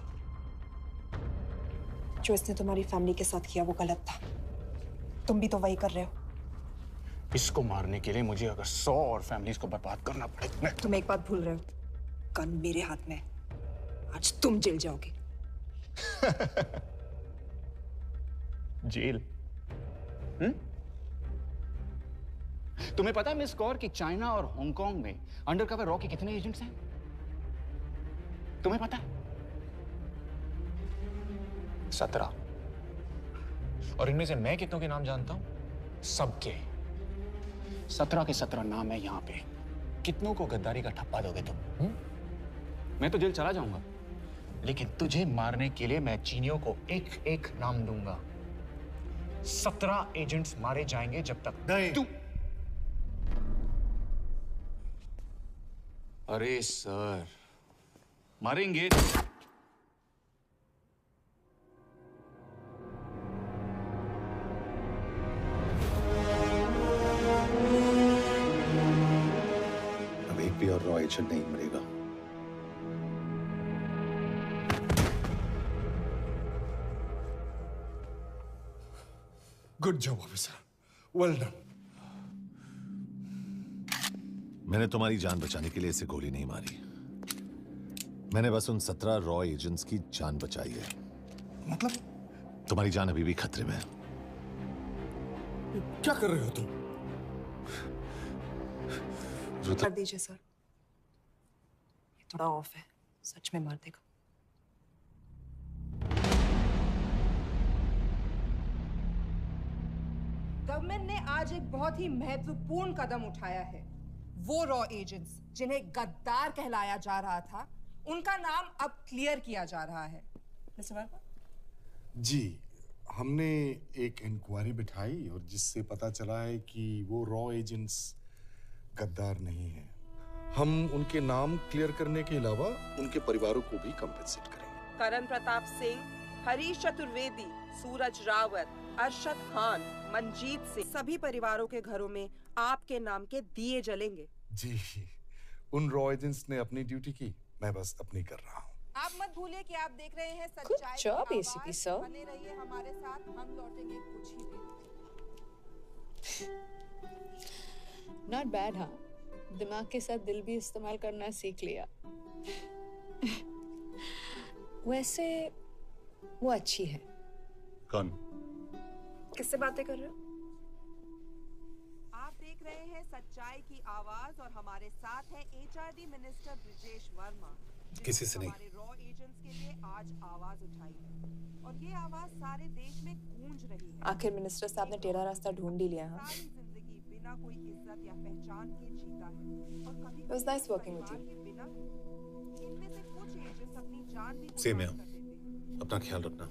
जो इसने तुम्हारी फैमिली के साथ किया वो गलत था। तुम भी तो वही कर रहे हो। इसको मारने के लिए मुझे अगर 100 और फैमिलीज को बर्बाद करना पड़े। तुम एक बात भूल रहे हो, गन मेरे हाथ में। आज तुम जेल जाओगे। जेल? तुम्हें पता है मिस कौर कि चाइना और हांगकांग में अंडरकवर रॉ के कितने एजेंट्स हैं? तुम्हें पता है? 17। और इनमें से मैं कितनों के नाम जानता हूं? सबके। 17 के 17 नाम है यहां पे। कितनों को गद्दारी का ठप्पा दोगे तुम? मैं तो जेल चला जाऊंगा, लेकिन तुझे मारने के लिए मैं चीनियों को एक एक नाम दूंगा। 17 एजेंट्स मारे जाएंगे जब तक तू। अरे सर, मारेंगे। अब एक भी और रॉ एजेंट नहीं मरेगा। Good job officer, well done. मैंने तुम्हारी जान बचाने के लिए इसे गोली नहीं मारी। मैंने बस उन 17 रॉ एजेंट्स की जान बचाई है। मतलब? तुम्हारी जान अभी भी खतरे में है। क्या कर रहे हो तुम? कर दीजिए सर, ये थोड़ा ऑफ है, सच में मार देगा। गवर्नमेंट ने आज एक बहुत ही महत्वपूर्ण कदम उठाया है। वो रॉ एजेंट्स जिन्हें गद्दार कहलाया जा रहा था, उनका नाम अब क्लियर किया जा रहा है। मिस्टर वर्मा? जी, हमने एक इंक्वायरी बिठाई और जिससे पता चला है कि वो रॉ एजेंट्स गद्दार नहीं हैं। हम उनके नाम क्लियर करने के अलावा उनके परिवारों को भी कंपेंसेट करेंगे। करण प्रताप सिंह, हरीश चतुर्वेदी, सूरज रावत, अरशद खान, मंजीत सिंह, सभी परिवारों के घरों में आपके नाम के दिए जलेंगे। जी, उन रॉ एजेंट्स ने अपनी ड्यूटी की, मैं बस अपनी कर रहा हूँ। आप मत भूलिए कि आप देख रहे हैं सच्चाई की आवाज। बने रहिए हमारे साथ, हम लौटेंगे कुछ ही देर। Not bad, हाँ? दिमाग के साथ दिल भी इस्तेमाल करना सीख लिया। वैसे वो अच्छी है। कौन? किससे बातें कर रहे हो? आप देख रहे हैं सच्चाई की आवाज और हमारे साथ है एचआरडी मिनिस्टर ब्रिजेश वर्मा। किसी से नहीं। हमारे रॉ एजेंट्स के लिए आज आवाज उठाई है और ये आवाज सारे देश में गूंज रही है। आखिर मिनिस्टर साहब ने टेढ़ा रास्ता ढूंढ ही लिया। हाँ? सारी जिंदगी बिना कोई इज्जत या पहचान के जीता है और कभी It was nice working with you. बिना इनमें से कुछ एजेंट्स अपनी जान भी सेम है। अपना ख्याल रखना।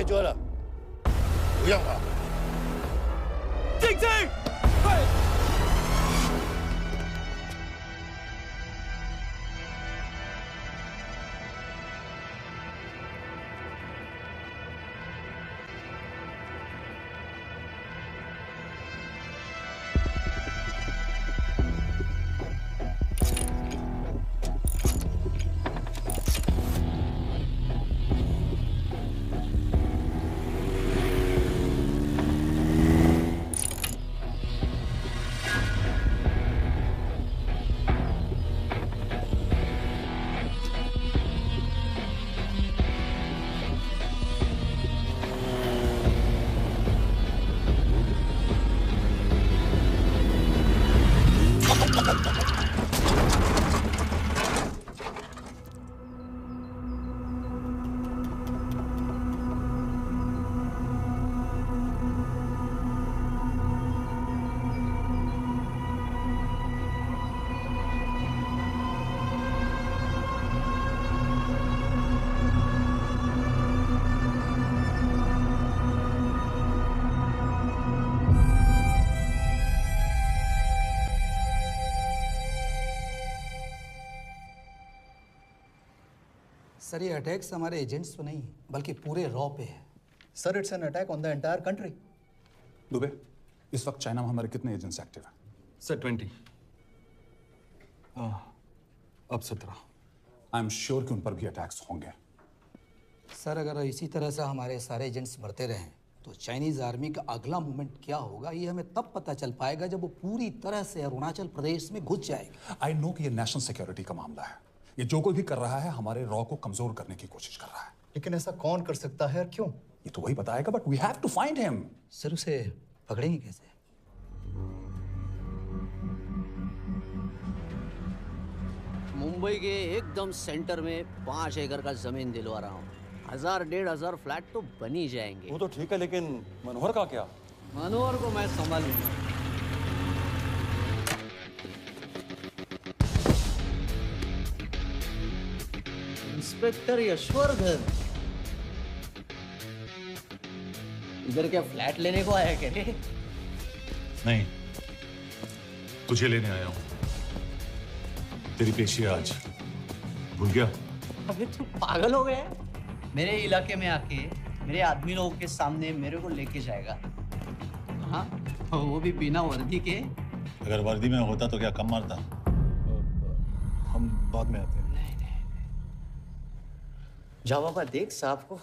做了，不要了。静静，सर ये अटैक्स हमारे एजेंट्स पे नहीं बल्कि पूरे रॉ पे है। Sir it's an attack on the entire country. Dubey, इस वक्त चाइना में हमारे कितने एजेंट्स एक्टिव हैं? सर 20। अब 17। आई एम श्योर कि उन पर भी अटैक्स होंगे। सर अगर इसी तरह से हमारे सारे एजेंट्स मरते रहें तो चाइनीज आर्मी का अगला मूवमेंट क्या होगा ये हमें तब पता चल पाएगा जब वो पूरी तरह से अरुणाचल प्रदेश में घुस जाएगी। आई नो कि ये नेशनल सिक्योरिटी का मामला है। ये जो कोई भी कर रहा है हमारे रॉ को कमजोर करने की कोशिश कर रहा है। लेकिन ऐसा कौन कर सकता है और क्यों? ये तो वही बताएगा, but we have to find him. Sir उसे पकड़ेंगे कैसे? मुंबई के एकदम सेंटर में 5 एकड़ का जमीन दिलवा रहा हूँ। 1000-1500 फ्लैट तो बन ही जाएंगे। वो तो ठीक है, लेकिन मनोहर का क्या? मनोहर को मैं संभालूंगा। इंस्पेक्टर यशवर्धन, इधर क्या फ्लैट लेने को आया क्या रे? नहीं, तुझे लेने आया हूँ। तेरी पेशी है आज, भूल गया? अबे तू पागल हो गया? मेरे इलाके में आके मेरे आदमी लोगों के सामने मेरे को लेके जाएगा? हाँ, वो भी बिना वर्दी के। अगर वर्दी में होता तो क्या कम मारता? हम बाद में आते हैं। जाओ बाबा, देख साहब को।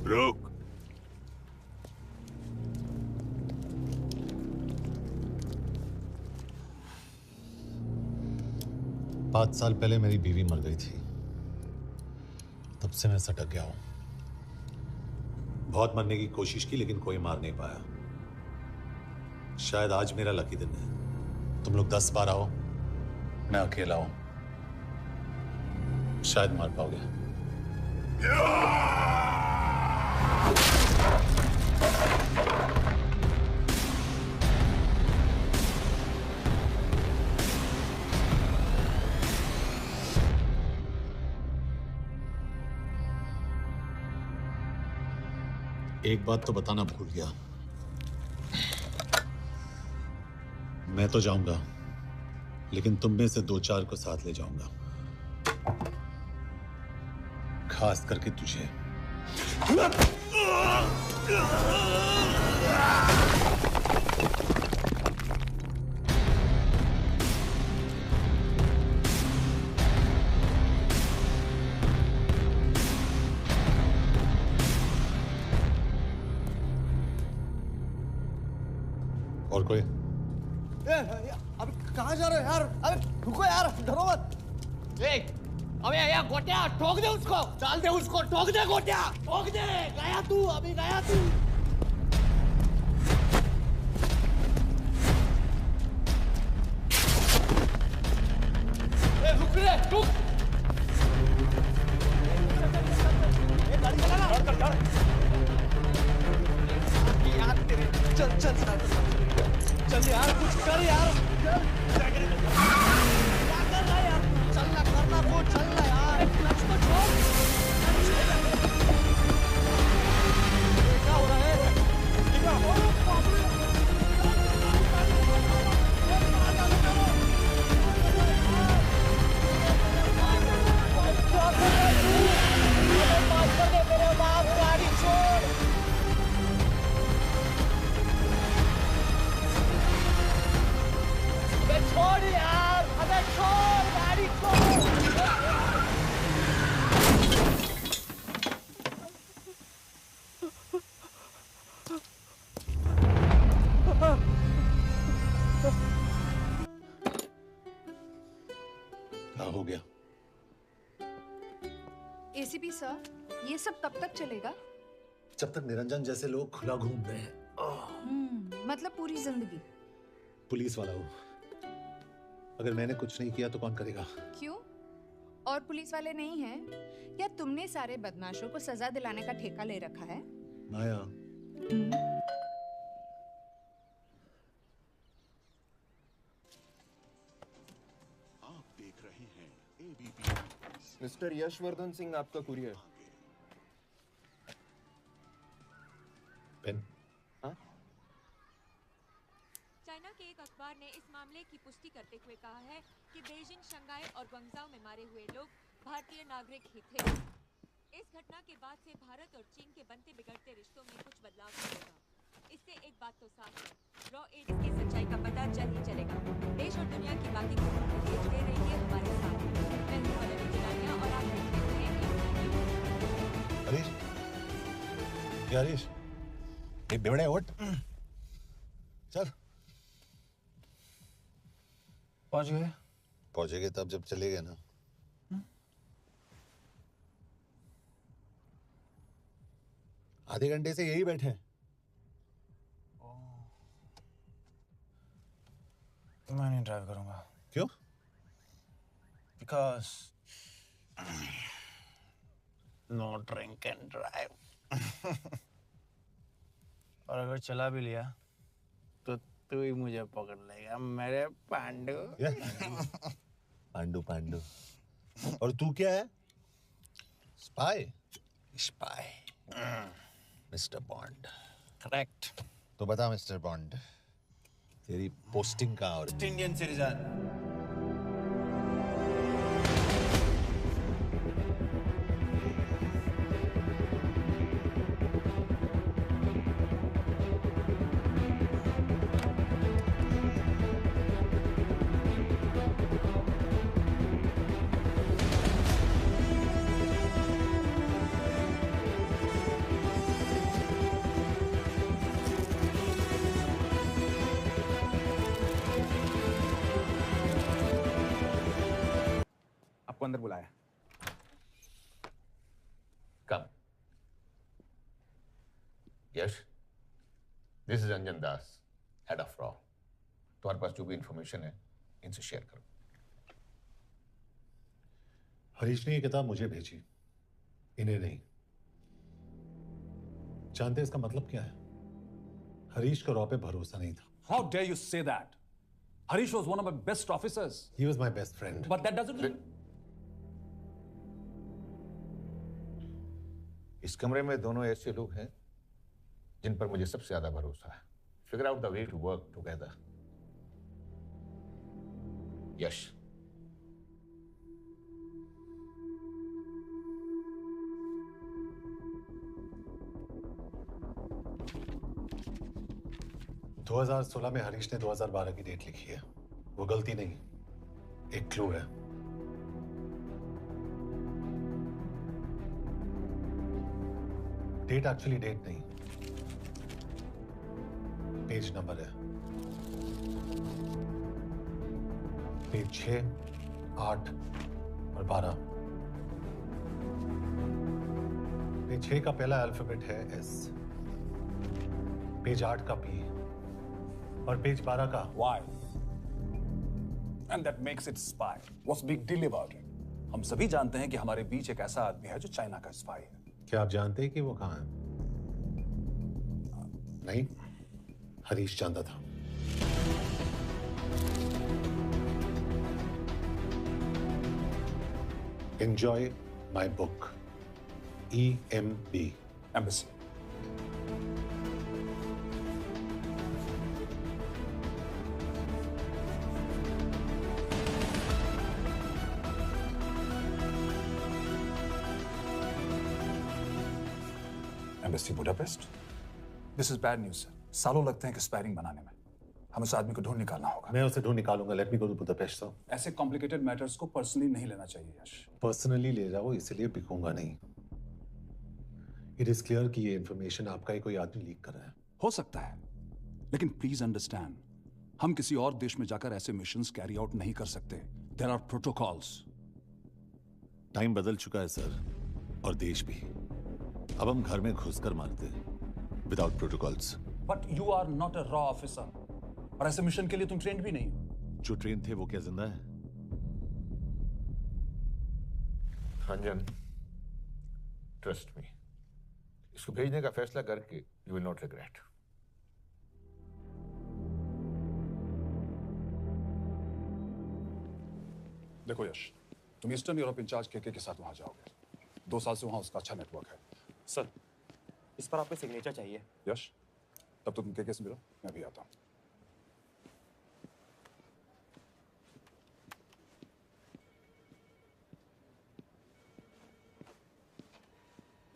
रुक। पाँच साल पहले मेरी बीवी मर गई थी, तब से मैं सटक गया हूं। बहुत मरने की कोशिश की लेकिन कोई मार नहीं पाया। शायद आज मेरा लकी दिन है। तुम लोग 10 बार आओ, मैं अकेला हूं, शायद मार पाओगे। एक बात तो बताना भूल गया, मैं तो जाऊंगा लेकिन तुम में से 2-4 को साथ ले जाऊंगा, खास करके तुझे। और कोई? अबे कहाँ जा रहे हो यार? अबे रुको यार, डरो मत। अबे यार गोटिया, ठोक दे उसको, डाल दे उसको, ठोक दे गोटिया, ठोक दे। गया तू, अभी गया तू। रुक रे, रुक। गाड़ी चला ना। यार तेरे, चल चल चल यार, कुछ कर यार। क्या कर रहा है यार? चलना करना वो, चलना यार। क्लच तो छोड़। एसीपी सर, ये सब कब तक चलेगा? जब तक निरंजन जैसे लोग खुला घूम रहे हैं। मतलब पूरी जिंदगी? पुलिस वाला हूँ। अगर मैंने कुछ नहीं किया तो कौन करेगा? क्यों? और पुलिस वाले नहीं हैं? या तुमने सारे बदमाशों को सजा दिलाने का ठेका ले रखा है? माया, आप देख रहे हैं ABP। मिस्टर यशवर्धन सिंह, आपका कुरियर। पेन। चाइना के एक अखबार ने इस मामले की पुष्टि करते हुए कहा है कि बीजिंग, शंघाई और ग्वांगझाओ में मारे हुए लोग भारतीय नागरिक ही थे। इस घटना के बाद से भारत और चीन के बनते बिगड़ते रिश्तों में कुछ बदलाव होगा। इससे एक बात तो साफ है, रॉ एजेंट्स की सच्चाई का पता चल ही चलेगा। देश और दुनिया की बाकी खबरों के लिए जुड़े रहिए हमारे साथ। मैं हूं पल्लवी जिलानिया और आप देख रहे हैं हरीश, क्या हरीश? एक बेवड़े उठ। चल। पहुंच गए? पहुंचेंगे तब जब चले गए ना। आधे घंटे से यही बैठे हैं। मैं नहीं ड्राइव करूंगा। क्यों? Because no drink and drive. और अगर चला भी लिया तो तू ही मुझे पकड़ लेगा, मेरे पांडू। पांडू पांडू। और तू क्या है? Spy. Spy. Mister Bond. Correct. तो बता मिस्टर बॉन्ड, तेरी पोस्टिंग कहाँ हो रही? Indian citizen. अंदर बुलाया। Come. Yash, this is Anjan Das, head of रॉ। तुम्हारे पास जो भी इंफॉर्मेशन है इनसे शेयर करो। हरीश ने ये किताब मुझे भेजी, इन्हें नहीं। जानते इसका मतलब क्या है? हरीश को रॉ पे भरोसा नहीं था। How dare you say that? Harish was one of my best officers. He was my best friend. But that doesn't mean... इस कमरे में दोनों ऐसे लोग हैं जिन पर मुझे सबसे ज्यादा भरोसा है। Figure out the way to work together. Yash, – 2016 में हरीश ने 2012 की डेट लिखी है। वो गलती नहीं, एक क्लू है। डेट एक्चुअली डेट नहीं, पेज नंबर है। पेज 6, 8 और 12। पेज 6 का पहला अल्फाबेट है S, पेज 8 का P और पेज 12 का Y. And that makes it spy. What's big deal about it? हम सभी जानते हैं कि हमारे बीच एक ऐसा आदमी है जो चाइना का स्पाई है। क्या आप जानते हैं कि वो कहाँ है? नहीं, हरीश जानता था। Enjoy my book. EMB. Embassy. Embassy Budapest? This is bad news, sir. सालों लगते हैं कि स्पैरिंग बनाने में। हमें उस आदमी को ढूंढ निकालना होगा। मैं उसे ढूंढ निकालूंगा। Let me go to Budapest, sir. ऐसे कॉम्प्लिकेटेड मैटर्स को पर्सनली नहीं लेना चाहिए यश। पर्सनली ले जाओ, इसलिए बिकूंगा नहीं। It is clear कि ये इंफॉर्मेशन आपका ही कोई आदमी लीक कर रहा है। हो सकता है, लेकिन प्लीज अंडरस्टैंड, हम किसी और देश में जाकर ऐसे मिशंस कैरी आउट नहीं कर सकते। There are protocols. टाइम बदल चुका है सर। और देश भी। अब हम घर में घुसकर मारते हैं without protocols. But you are not a रॉ ऑफिसर और ऐसे मिशन के लिए तुम ट्रेंड भी नहीं हो। जो ट्रेन थे वो क्या जिंदा है? अंजन, ट्रस्ट मी, इसको भेजने का फैसला करके यू विल नॉट रिग्रेट। देखो यश, तुम ईस्टर्न यूरोप इंचार्ज केके के साथ वहां जाओगे। 2 साल से वहां उसका अच्छा नेटवर्क है। सर, इस पर आपके सिग्नेचर चाहिए। यश, तब तो तुम केके से मिलो, मैं भी आता हूं।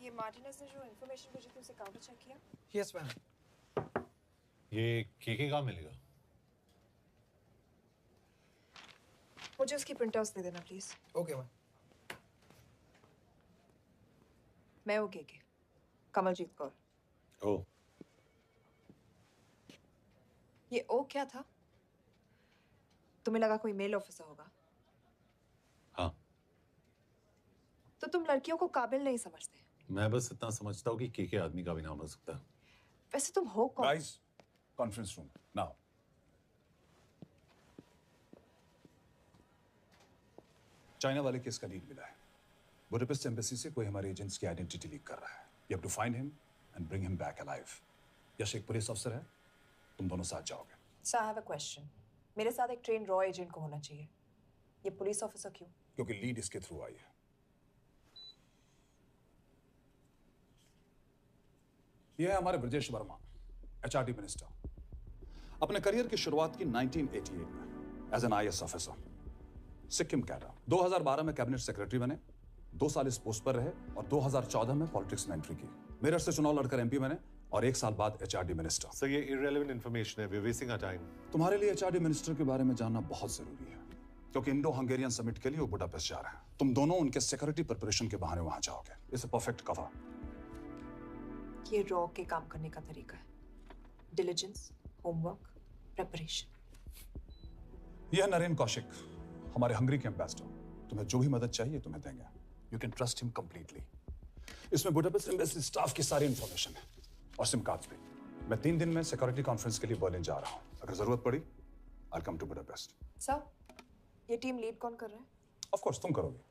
ये मार्टिनेज ने जो इन्फॉर्मेशन भेजी थी उसे काउंटर चेक किया? Yes ma'am. ये केके कहाँ मिलेगा? मुझे उसकी प्रिंटआउट्स दे देना प्लीज। Okay ma'am. मैं हूँ केके, कमलजीत कौर। ओ। ये ओ क्या था? तुम्हें लगा कोई मेल ऑफिसर होगा? हाँ। तो तुम लड़कियों को काबिल नहीं समझते? मैं बस इतना समझता हूँ कि केके आदमी का भी नाम हो सकता है। वैसे तुम हो कौन? Guys, conference room now. China वाले केस का लीड मिला है। बुडापेस्ट एम्बेसी से कोई हमारे एजेंट्स की आइडेंटिटी लीक कर रहा है। You have to find him and bring him back alive. Yash एक पुलिस अफसर है, तुम दोनों साथ जाओगे। Sir, I have a question. मेरे साथ एक ट्रेन रॉ एजेंट को होना चाहिए। ये पुलिस ऑफिसर क्यों? क्योंकि लीड इसके थ्रू आई है। यह है हमारे ब्रजेश वर्मा, एचआरडी मिनिस्टर। अपने करियर की शुरुआत की 1988 में as an IAS officer, Sikkim cadre. 2012 में कैबिनेट सेक्रेटरी बने, 2 साल इस पोस्ट पर रहे और 2014 में पॉलिटिक्स में एंट्री की। मेरठ से चुनाव लड़कर एमपी बने और 1 साल बाद एचआरडी मिनिस्टर। सर, ये इररेलेवेंट इंफॉर्मेशन है, we are wasting our time. तुम्हारे लिए एचआरडी मिनिस्टर के बारे में जानना बहुत जरूरी है, क्योंकि इंडो हंगेरियन समिट के लिए वो बुडापेस्ट जा रहे हैं। तुम दोनों उनके सिक्योरिटी प्रिपरेशन के बहाने वहां जाओगे। It's a perfect cover. ये रॉ के काम करने का तरीका है। Diligence, homework, preparation. यह नरेन कौशिक, हमारे हंगरी के एम्बेसडर। तुम्हें जो भी मदद चाहिए तुम्हें देंगे। You can trust him completely. इसमें बुडापेस्ट एम्बेसी स्टाफ की सारी इंफॉर्मेशन है और सिम कार्ड्स भी। मैं 3 दिन में सिक्योरिटी कॉन्फ्रेंस के लिए बर्लिन जा रहा हूं। अगर जरूरत पड़ी आई कम टू बुडापेस्ट। सर, ये टीम लीड कौन कर रहा है? ऑफ कोर्स तुम करोगे।